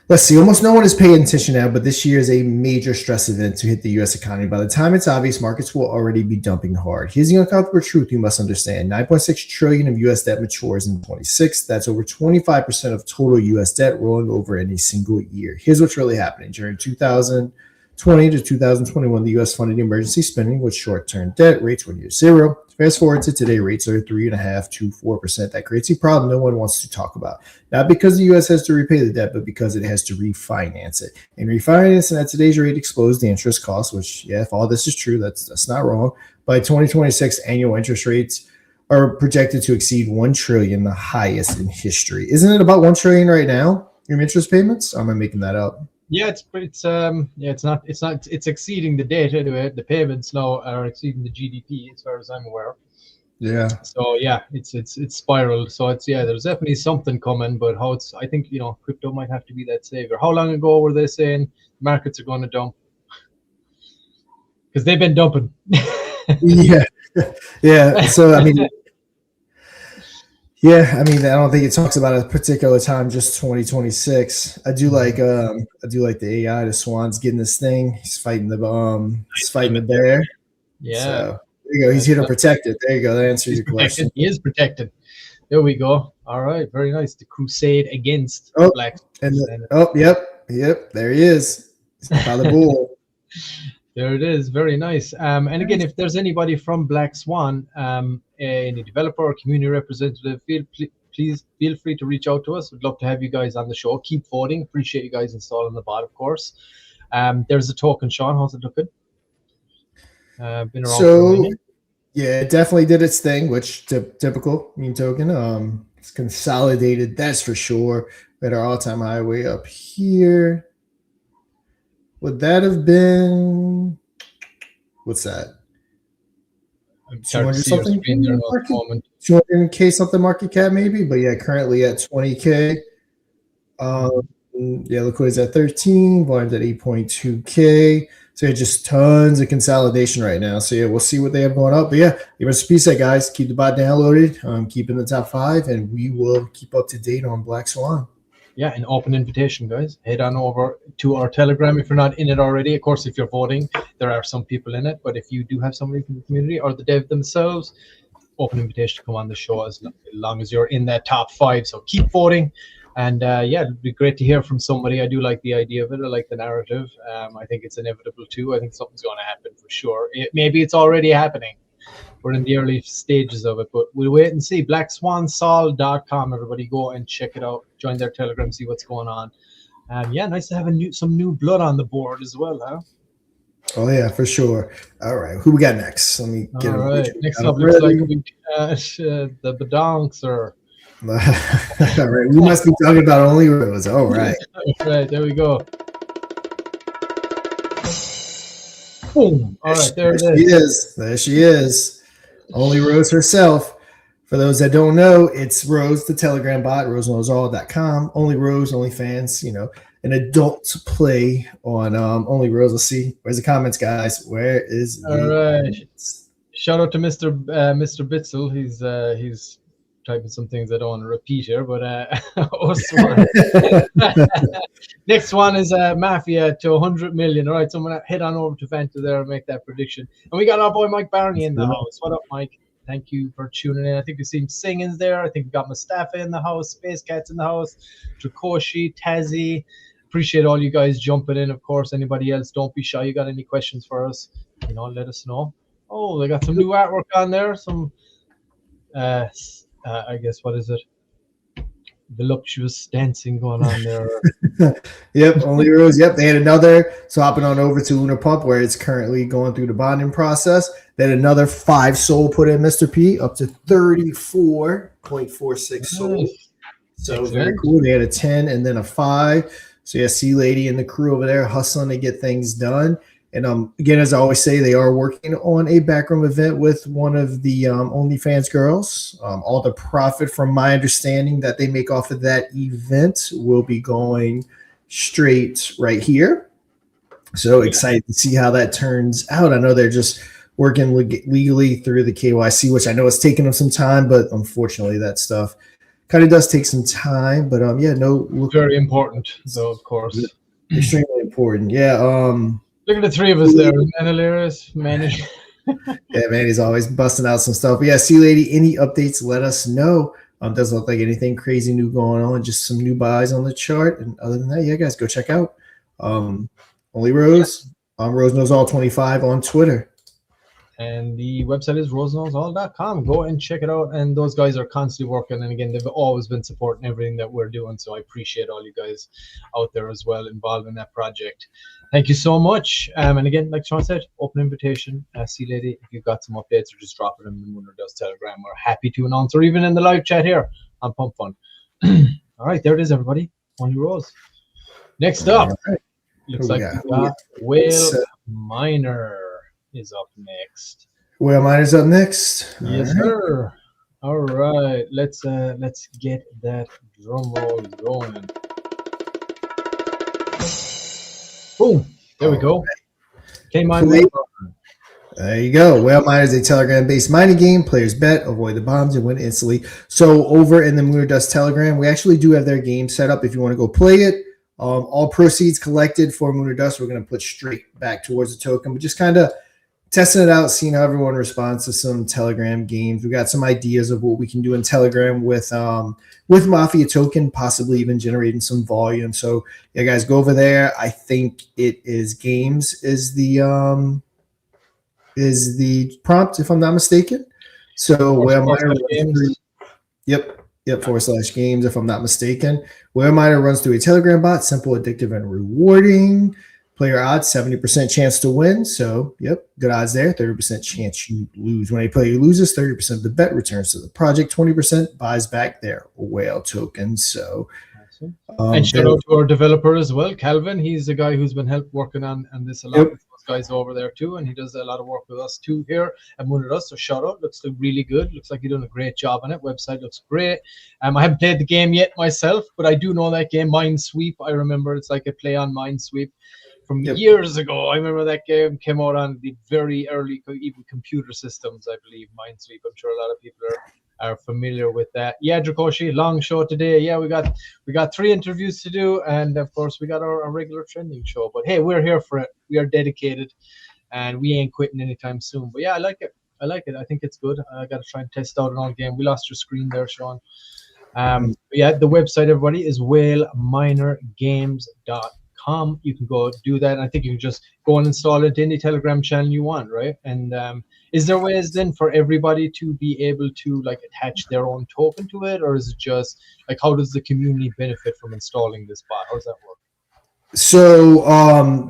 Let's see. Almost no one is paying attention now, but this year is a major stress event to hit the U.S. economy. By the time it's obvious, markets will already be dumping hard. Here's the uncomfortable truth you must understand. 9.6 trillion of U.S. debt matures in 26. That's over 25% of total U.S. debt rolling over in a single year. Here's what's really happening. During 2020 to 2021, the U.S. funded emergency spending with short-term debt. Rates were near zero. Fast forward to today, rates are 3.5% to 4%. That creates a problem no one wants to talk about. Not because the U.S. has to repay the debt, but because it has to refinance it. And refinancing at today's rate explodes the interest costs, which, yeah, if all this is true, that's not wrong. By 2026, annual interest rates are projected to exceed $1 trillion, the highest in history. Isn't it about $1 trillion right now, your interest payments? Or am I making that up? Yeah, it's exceeding the debt anyway. The payments now are exceeding the GDP as far as I'm aware. Yeah. So yeah, it's spiraled. So there's definitely something coming, but I think crypto might have to be that savior. How long ago were they saying markets are going to dump? Because they've been dumping. Yeah. So I mean. Yeah, I mean, I don't think it talks about a particular time, just 2026. I do like the AI. The Swan's getting this thing. He's fighting the bear. Yeah. So there you go. He's here to protect it. There you go. That answers your question. He is protected. There we go. All right, very nice. The crusade against Black. Yep. There he is. He's by the bull. There it is. Very nice. And again, if there's anybody from Black Swan, any developer or community representative, please feel free to reach out to us. We'd love to have you guys on the show. Keep voting. Appreciate you guys installing the bot, of course. There's a token, Sean. How's it looking? Been around for a minute. Yeah, it definitely did its thing, which typical meme token. It's consolidated, that's for sure. At our all-time high way up here. Would that have been, what's that? 200 something? 200K something market cap maybe, but yeah, currently at 20K. Yeah, liquidity's at 13, volume's at 8.2K. So yeah, just tons of consolidation right now. So yeah, we'll see what they have going up. But yeah, give us a piece of that, guys. Keep the bot downloaded, keep in the top 5, and we will keep up to date on Black Swan. Yeah, an open invitation, guys. Head on over to our Telegram if you're not in it already. Of course, if you're voting, there are some people in it. But if you do have somebody from the community or the dev themselves, open invitation to come on the show as long as you're in that top 5. So keep voting. And yeah, it'd be great to hear from somebody. I do like the idea of it. I like the narrative. I think it's inevitable too. I think something's going to happen for sure. Maybe it's already happening. We're in the early stages of it, but we'll wait and see. BlackSwanSol.com. Everybody go and check it out. Join their Telegram, see what's going on. Yeah, nice to have some new blood on the board as well, huh? Oh yeah, for sure. All right, who we got next? Let me get All him. right. Next up looks like we the Badonks. All right, we must be talking about Only Rose. All right. Right, there we go. Boom. All right, there it is. There she is. Only Rose herself. For those that don't know, it's Rose, the Telegram bot, roseknowsall.com. Only Rose, Only Fans, an adult play on Only Rose. Let's see. Where's the comments, guys? Where is all right? Shout out to Mr. Bitzel. He's typing some things I don't want to repeat here, but next one is Mafia to 100 million. All right, so I'm gonna head on over to Vanta there and make that prediction. And we got our boy Mike Barney in the house. What up, Mike? Thank you for tuning in. I think we've seen Singins there. I think we got Mustafa in the house, Space Cats in the house, Drakoshi, Tazzy. Appreciate all you guys jumping in. Of course, anybody else, don't be shy. You got any questions for us? Let us know. Oh, they got some new artwork on there. Some, I guess, what is it? Voluptuous dancing going on there. Yep, Only Rose. Yep, they had another. So hopping on over to Lunar Pump, where it's currently going through the bonding process. They had another 5 soul put in, Mr. P, up to 34.46 soul. So very cool. They had a 10 and then a 5. So yeah, C Lady and the crew over there hustling to get things done. And again, as I always say, they are working on a backroom event with one of the OnlyFans girls. All the profit, from my understanding, that they make off of that event will be going straight right here. So excited to see how that turns out. I know they're just working legally through the KYC, which I know it's taking them some time, but unfortunately that stuff kind of does take some time. But very important, though, of course. Extremely important. Yeah. Look at the 3 of us there. Hilarious, Manny. Yeah, Manny's always busting out some stuff. But yeah, C Lady, any updates, let us know. Doesn't look like anything crazy new going on, just some new buys on the chart. And other than that, yeah, guys, go check out Only Rose. Rose Knows All 25 on Twitter. And the website is roseknowsall.com. Go and check it out. And those guys are constantly working. And again, they've always been supporting everything that we're doing. So I appreciate all you guys out there as well involved in that project. Thank you so much. And again, like Sean said, open invitation. See, lady, if you've got some updates or just drop it in the Moon or Dust Telegram, we're happy to announce, or even in the live chat here on Pump Fun. All right, there it is, everybody. Only Rose. Next up, looks like we got Whale Miner is up next. Whale Miner's up next. Yes, sir. All right, let's get that drum roll going. Boom! There we go. Came on. There you go. Whale Miner is a Telegram-based mining game. Players bet, avoid the bombs, and win instantly. So over in the Moon or Dust Telegram, we actually do have their game set up if you want to go play it. All proceeds collected for Moon or Dust, we're going to put straight back towards the token, but just kind of testing it out, seeing how everyone responds to some Telegram games. We got some ideas of what we can do in Telegram with Mafia token, possibly even generating some volume. So yeah, guys, go over there. I think it is games is the prompt, if I'm not mistaken. So Yep, /games, if I'm not mistaken. Whale Miner runs through a Telegram bot, simple, addictive, and rewarding. Player odds, 70% chance to win. So, yep, good odds there. 30% chance you lose. When a player loses, 30% of the bet returns to the project. 20% buys back their whale token. So, and shout out to our developer as well, Calvin. He's the guy who's been working on this a lot with those guys over there too, and he does a lot of work with us too here at Moon or Dust. So shout out. Looks really good. Looks like you're doing a great job on it. Website looks great. I haven't played the game yet myself, but I do know that game, Minesweep. I remember it's like a play on Minesweep from years ago. I remember that game came out on the very early, even computer systems, I believe, Minesweep. I'm sure a lot of people are familiar with that. Yeah, Drakoshi, long show today. Yeah, we got 3 interviews to do, and of course we got our regular trending show. But hey, we're here for it. We are dedicated, and we ain't quitting anytime soon. But yeah, I like it. I think it's good. I got to try and test out an old game. We lost your screen there, Sean. Yeah, the website, everybody, is whaleminergames.com. You can go do that. And I think you can just go and install it in any Telegram channel you want, right? And is there ways then for everybody to be able to like attach their own token to it, or is it just like how does the community benefit from installing this bot? How does that work? So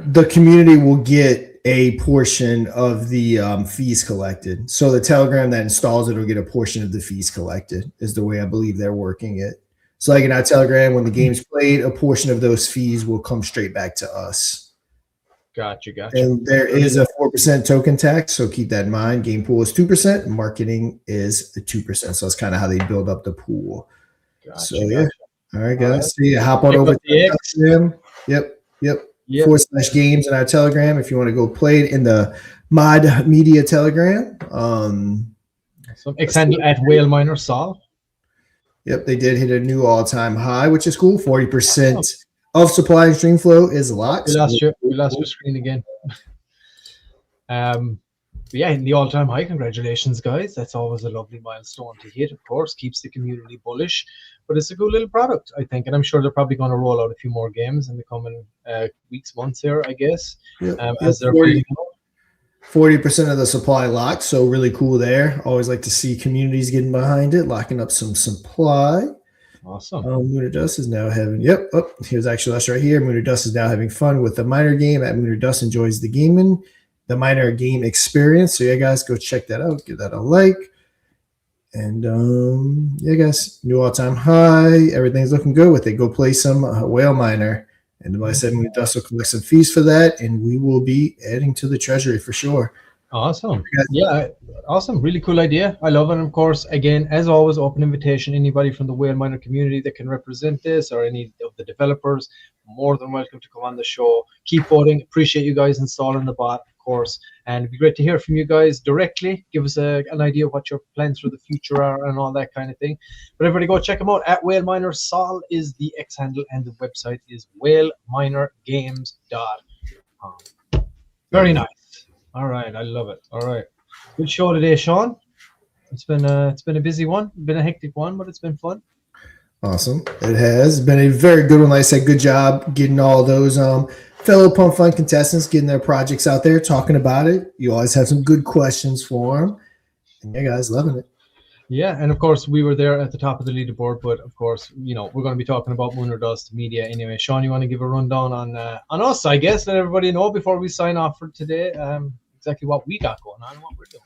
the community will get a portion of the fees collected. So the Telegram that installs it will get a portion of the fees collected, is the way I believe they're working it. So like in our Telegram, when the game's played, a portion of those fees will come straight back to us. Gotcha. And there is a 4% token tax, so keep that in mind. Game pool is 2%, marketing is 2%. So that's kind of how they build up the pool. Gotcha, So yeah. All right, guys. So yeah, hop on over to the Telegram. Yep. /games in our Telegram if you want to go play it in the Mod Media Telegram. Some X-handle at Whale Miner Sol. Yep, they did hit a new all-time high, which is cool. 40% of supply and stream flow is locked. We lost your screen again. But yeah, in the all-time high, congratulations, guys. That's always a lovely milestone to hit, of course. Keeps the community bullish. But it's a good little product, I think. And I'm sure they're probably going to roll out a few more games in the coming weeks, months here, I guess. As they're 40% of the supply locked, so really cool there. Always like to see communities getting behind it, locking up some supply. Awesome. Mooner Dust is now having, here's actually us right here. Mooner Dust is now having fun with the miner game. At Mooner Dust enjoys the miner game experience. So yeah, guys, go check that out. Give that a like. And yeah, guys, new all-time high. Everything's looking good with it. Go play some whale miner. And like I said, Mooner Dust will collect some fees for that, and we will be adding to the treasury for sure. Awesome. Yeah, awesome. Really cool idea. I love it. And of course, again, as always, open invitation. Anybody from the whale miner community that can represent this, or any of the developers, more than welcome to come on the show. Keep voting. Appreciate you guys installing the bot, of course. And it'd be great to hear from you guys directly. Give us an idea of what your plans for the future are and all that kind of thing. But everybody go check them out. At Whale Miner Sol is the X handle, and the website is whaleminergames.com. Very nice. All right, I love it. All right, good show today, Sean. It's been a busy one, been a hectic one, but it's been fun. Awesome. It has been a very good one. Like I said, good job getting all those fellow Pump Fun contestants, getting their projects out there, talking about it. You always have some good questions for them. And yeah, guys, loving it. Yeah, and of course, we were there at the top of the leaderboard, but of course, you know, we're going to be talking about Mooner Dust Media anyway. Sean, you want to give a rundown on us, I guess, let everybody know before we sign off for today, exactly what we got going on and what we're doing.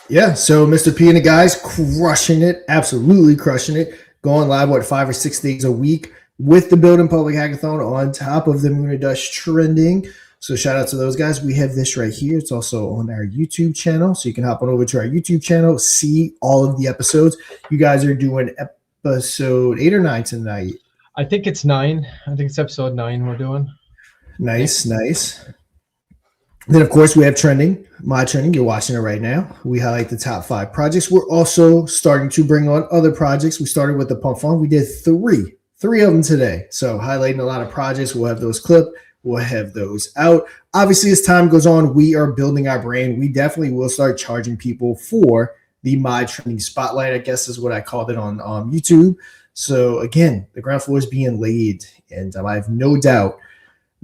Yeah, so Mr. P and the guys crushing it, absolutely crushing it. Going live, 5 or 6 days a week with the Building Public Hackathon on top of the Mooner Dust trending. So shout out to those guys. We have this right here. It's also on our YouTube channel. So you can hop on over to our YouTube channel, see all of the episodes. You guys are doing episode 8 or 9 tonight. I think it's 9. I think it's episode 9 we're doing. Nice. Then, of course, we have trending, my trending. You're watching it right now. We highlight the top 5 projects. We're also starting to bring on other projects. We started with the Pump Fun. We did three of them today. So highlighting a lot of projects. We'll have those clipped. We'll have those out. Obviously, as time goes on, we are building our brand. We definitely will start charging people for the My Trending Spotlight, I guess is what I called it on YouTube. So again, the ground floor is being laid, and I have no doubt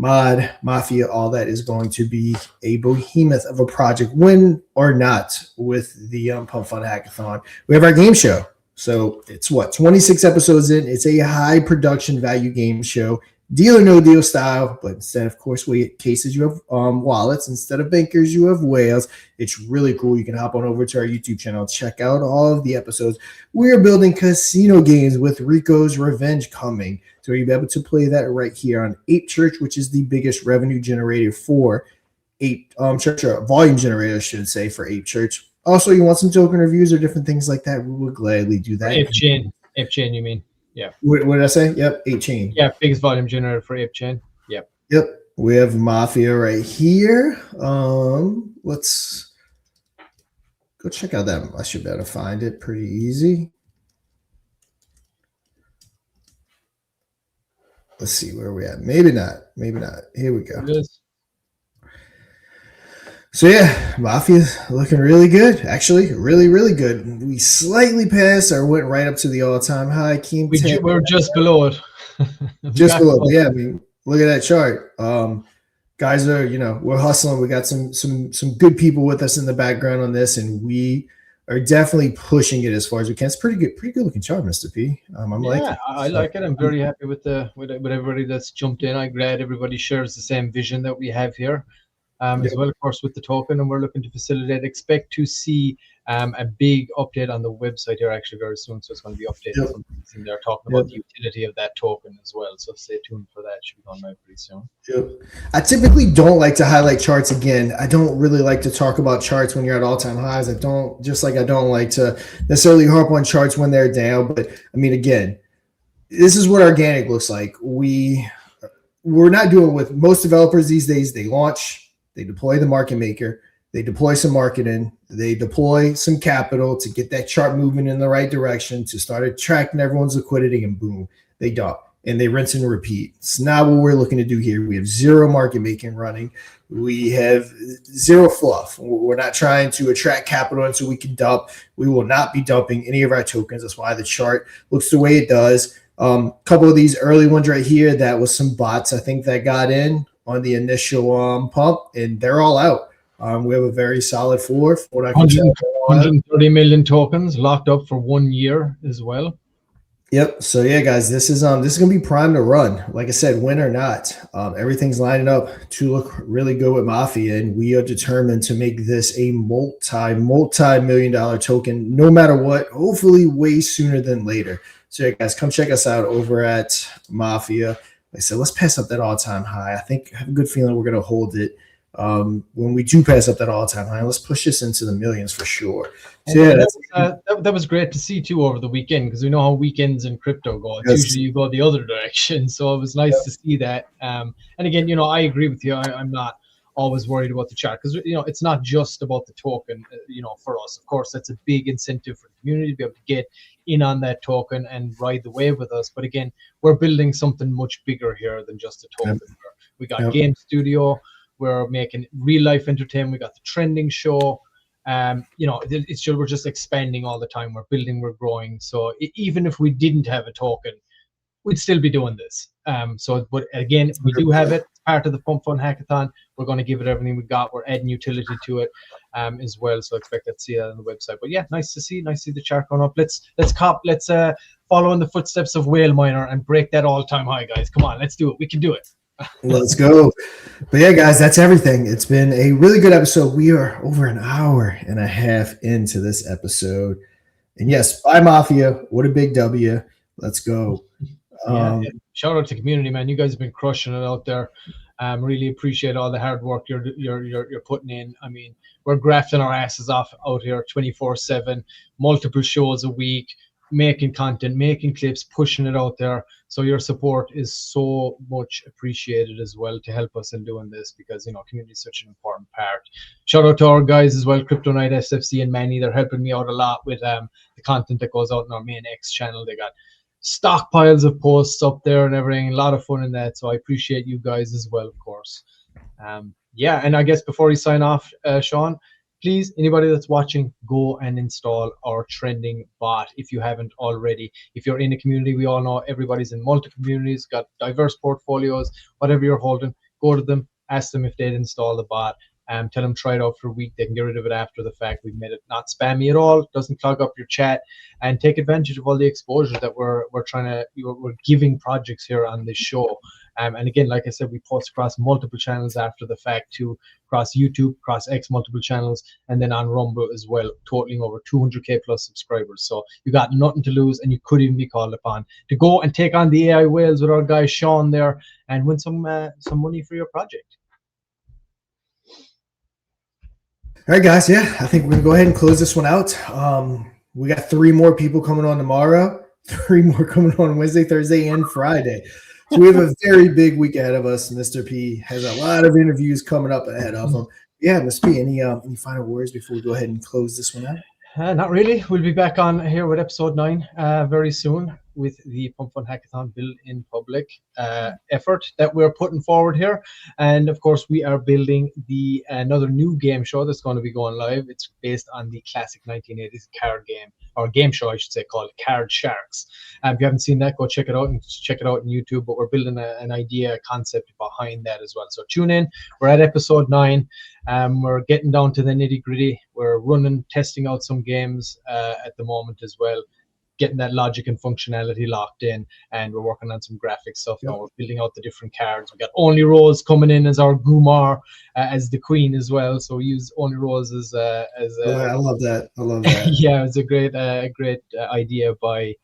Mod, Mafia, all that is going to be a behemoth of a project, win or not, with the Pump Fun Hackathon. We have our game show. So it's 26 episodes in. It's a high production value game show, deal or no deal style, but instead, of course, cases you have wallets. Instead of bankers, you have whales. It's really cool. You can hop on over to our YouTube channel, check out all of the episodes. We're building casino games with Rico's Revenge coming. So you'll be able to play that right here on Ape Church, which is the biggest revenue generator for Ape Church, or volume generator, I should say, for Ape Church. Also, you want some token reviews or different things like that, we will gladly do that. Ape Chain, you mean? Yeah. What did I say? Yep, Ape Chain. Yeah, biggest volume generator for Ape Chain. Yep. We have Mafia right here. Let's go check out that. I should be able to find it pretty easy. Let's see where we're at. Maybe not. Here we go. So yeah, Mafia's looking really good. Actually, really, really good. We slightly passed or went right up to the all-time high. We're just below it. Just below. Yeah, I mean, look at that chart. Guys are, we're hustling. We got some good people with us in the background on this, and we are definitely pushing it as far as we can. It's pretty good looking chart, Mr. P. I like it. I'm very happy with everybody that's jumped in. I'm glad everybody shares the same vision that we have here. as well, of course, with the token, and we're looking to facilitate. Expect to see a big update on the website here actually very soon. So it's going to be updated some things in there talking about the utility of that token as well. So stay tuned for that. It should be going live pretty soon. I typically don't like to highlight charts again. I don't really like to talk about charts when you're at all-time highs. I don't like to necessarily harp on charts when they're down. But I mean, again, this is what organic looks like. We're not doing with most developers these days. They launch, they deploy the market maker, they deploy some marketing, they deploy some capital to get that chart moving in the right direction, to start attracting everyone's liquidity, and boom, they dump and they rinse and repeat. It's not what we're looking to do here. We have zero market making running. We have zero fluff. We're not trying to attract capital and so we can dump. We will not be dumping any of our tokens. That's why the chart looks the way it does. Couple of these early ones right here, that was some bots, I think, that got in on the initial pump, and they're all out. We have a very solid floor. For what I can tell, 130 million tokens locked up for 1 year as well. Yep. So yeah, guys, this is gonna be prime to run. Like I said, win or not, everything's lining up to look really good with Mafia, and we are determined to make this a multi-million-dollar token, no matter what. Hopefully, way sooner than later. So yeah, guys, come check us out over at Mafia. Like I said, let's pass up that all-time high. I have a good feeling we're gonna hold it. When we do pass up that all-time high, let's push this into the millions for sure. So yeah, that was great to see too over the weekend, because we know how weekends in crypto go. It's usually you go the other direction, so it was nice to see that. And again, I agree with you. I'm not always worried about the chart, because it's not just about the token. For us, of course, that's a big incentive for the community to be able to get in on that token and ride the wave with us. But again, we're building something much bigger here than just a token. We got game studio. We're making real life entertainment. We got the trending show. We're just expanding all the time. We're building, we're growing. So even if we didn't have a token, we'd still be doing this. But again, we do have it. It's part of the Pump Fun Hackathon. We're going to give it everything we got. We're adding utility to it as well. So expect to see that on the website. But yeah, nice to see the chart going up. Let's follow in the footsteps of Whale Miner and break that all-time high, guys. Come on, let's do it. We can do it. Let's go. But yeah, guys, that's everything. It's been a really good episode. We are over an hour and a half into this episode. And yes, bye Mafia. What a big W. Let's go. Shout out to community, man. You guys have been crushing it out there. Really appreciate all the hard work you're putting in. I mean, we're grafting our asses off out here 24/7, multiple shows a week, making content, making clips, pushing it out there. So your support is so much appreciated as well to help us in doing this, because community is such an important part. Shout out to our guys as well, Crypto Night, SFC, and Manny. They're helping me out a lot with the content that goes out in our main X channel. They got stockpiles of posts up there and everything. A lot of fun in that. So I appreciate you guys as well, of course. And I guess before we sign off, Sean, please, anybody that's watching, go and install our trending bot if you haven't already. If you're in a community, we all know everybody's in multiple communities, got diverse portfolios, whatever you're holding, go to them, ask them if they'd install the bot. Tell them try it out for a week. They can get rid of it after the fact. We've made it not spammy at all. Doesn't clog up your chat, and take advantage of all the exposure that we're giving projects here on this show. And again, like I said, we post across multiple channels after the fact too, across YouTube, across X multiple channels, and then on Rumble as well, totaling over 200K plus subscribers. So you got nothing to lose, and you could even be called upon to go and take on the AI whales with our guy Sean there and win some money for your project. All right, guys. Yeah, I think we're gonna go ahead and close this one out. We got 3 more people coming on tomorrow, 3 more coming on Wednesday, Thursday, and Friday. So we have a very big week ahead of us. Mr. P has a lot of interviews coming up ahead of him. Yeah, Mr. P, any final words before we go ahead and close this one out? Not really. We'll be back on here with episode 9 very soon with the Pump Fun Hackathon Build in Public effort that we're putting forward here. And of course, we are building another new game show that's going to be going live. It's based on the classic 1980s card game, or game show, I should say, called Card Sharks. If you haven't seen that, go check it out, and check it out on YouTube. But we're building an idea, a concept behind that as well. So tune in. We're at episode 9. We're getting down to the nitty gritty. We're testing out some games at the moment as well. getting that logic and functionality locked in, and we're working on some graphic stuff now. We're building out the different cards. We got Only Rose coming in as our Gumar, as the queen as well. So we use Only Rose as I love that. I love that. yeah, it's a great idea by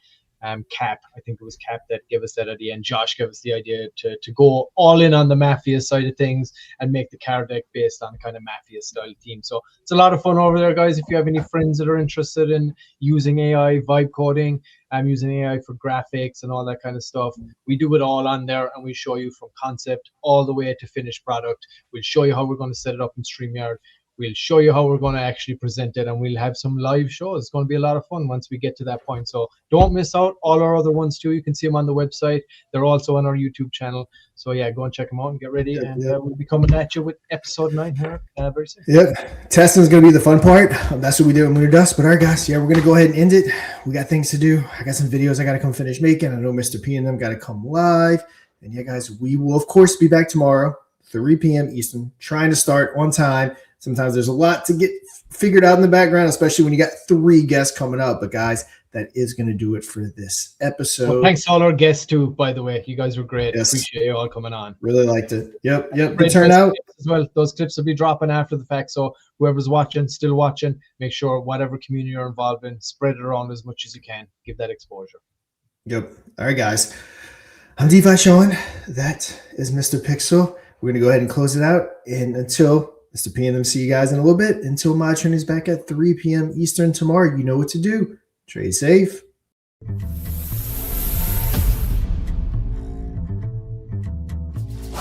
Cap. I think it was Cap that gave us that idea, and Josh gave us the idea to go all in on the Mafia side of things and make the card deck based on kind of Mafia style theme. So it's a lot of fun over there, guys. If you have any friends that are interested in using AI, vibe coding, using AI for graphics and all that kind of stuff, we do it all on there, and we show you from concept all the way to finished product. We'll show you how we're going to set it up in StreamYard. We'll show you how we're going to actually present it, and we'll have some live shows. It's going to be a lot of fun once we get to that point. So don't miss out. All our other ones too, you can see them on the website. They're also on our YouTube channel. So yeah, go and check them out and get ready. We'll be coming at you with episode 9 here very soon. Yep. Testing is going to be the fun part. That's what we do at Lunar Dust. But all right, guys, we're going to go ahead and end it. We got things to do. I got some videos I got to come finish making. I know Mr. P and them got to come live. And yeah, guys, we will, of course, be back tomorrow, 3 p.m. Eastern, trying to start on time. Sometimes there's a lot to get figured out in the background, especially when you got 3 guests coming up. But guys, that is going to do it for this episode. Well, thanks to all our guests too, by the way. You guys were great. Yes. Appreciate you all coming on. Really liked it. Yep. Good turnout as well. Those clips will be dropping after the fact. So whoever's watching, still watching, make sure whatever community you're involved in, spread it around as much as you can. Give that exposure. Yep. All right, guys. I'm DeFi Sean. That is Mr. Pixel. We're going to go ahead and close it out. And until Mr. P and them see you guys in a little bit, until my training is back at 3 p.m. Eastern tomorrow, you know what to do. Trade safe.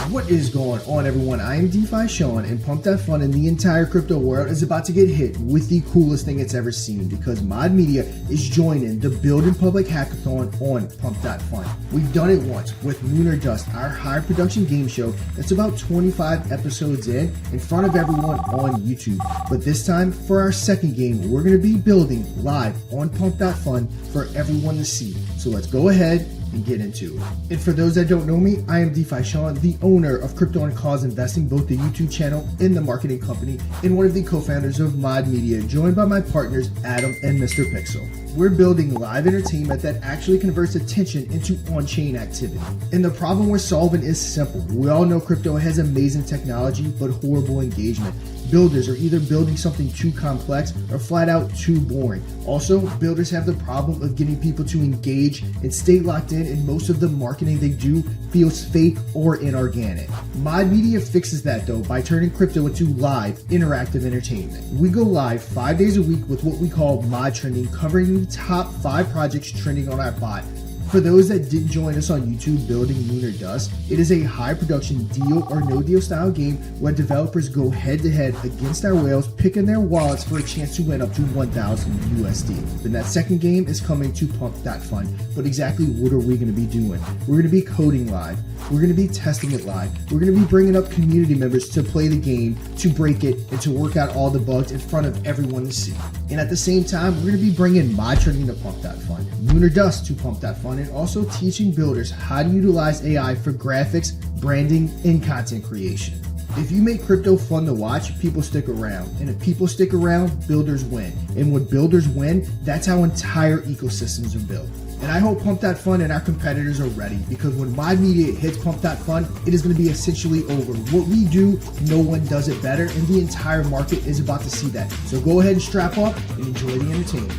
What is going on, everyone? I am DeFi Sean, and Pump That Fun and the entire crypto world is about to get hit with the coolest thing it's ever seen, because Mod Media is joining the Build in Public hackathon on Pump That Fun. We've done it once with Lunar Dust, our high production game show that's about 25 episodes in front of everyone on YouTube. But this time, for our second game, we're going to be building live on Pump That Fun for everyone to see. So let's go ahead and get into it. And for those that don't know me, I am DeFi Sean, the owner of Crypto and Cause Investing, both the YouTube channel and the marketing company, and one of the co-founders of Mod Media, joined by my partners Adam and Mr. Pixel. We're building live entertainment that actually converts attention into on-chain activity. And the problem we're solving is simple. We all know crypto has amazing technology, but horrible engagement. Builders are either building something too complex or flat out too boring. Also, builders have the problem of getting people to engage and stay locked in, and most of the marketing they do feels fake or inorganic. Mod Media fixes that though by turning crypto into live, interactive entertainment. We go live 5 days a week with what we call Mod Trending, covering the top 5 projects trending on our bot. For those that didn't join us on YouTube building Lunar Dust, it is a high production deal or no deal style game where developers go head to head against our whales, picking their wallets for a chance to win up to 1,000 USD. Then that second game is coming to Pump That Fun. But exactly what are we going to be doing? We're going to be coding live. We're going to be testing it live. We're going to be bringing up community members to play the game, to break it, and to work out all the bugs in front of everyone to see. And at the same time, we're going to be bringing Mod Trending to Pump That Fun, Lunar Dust to Pump That Fun, and also teaching builders how to utilize AI for graphics, branding, and content creation. If you make crypto fun to watch, people stick around. And if people stick around, builders win. And when builders win, that's how entire ecosystems are built. And I hope Pump That Fun and our competitors are ready, because when Mod Media hits Pump That Fun, it is going to be essentially over. What we do, no one does it better, and the entire market is about to see that. So go ahead and strap up and enjoy the entertainment.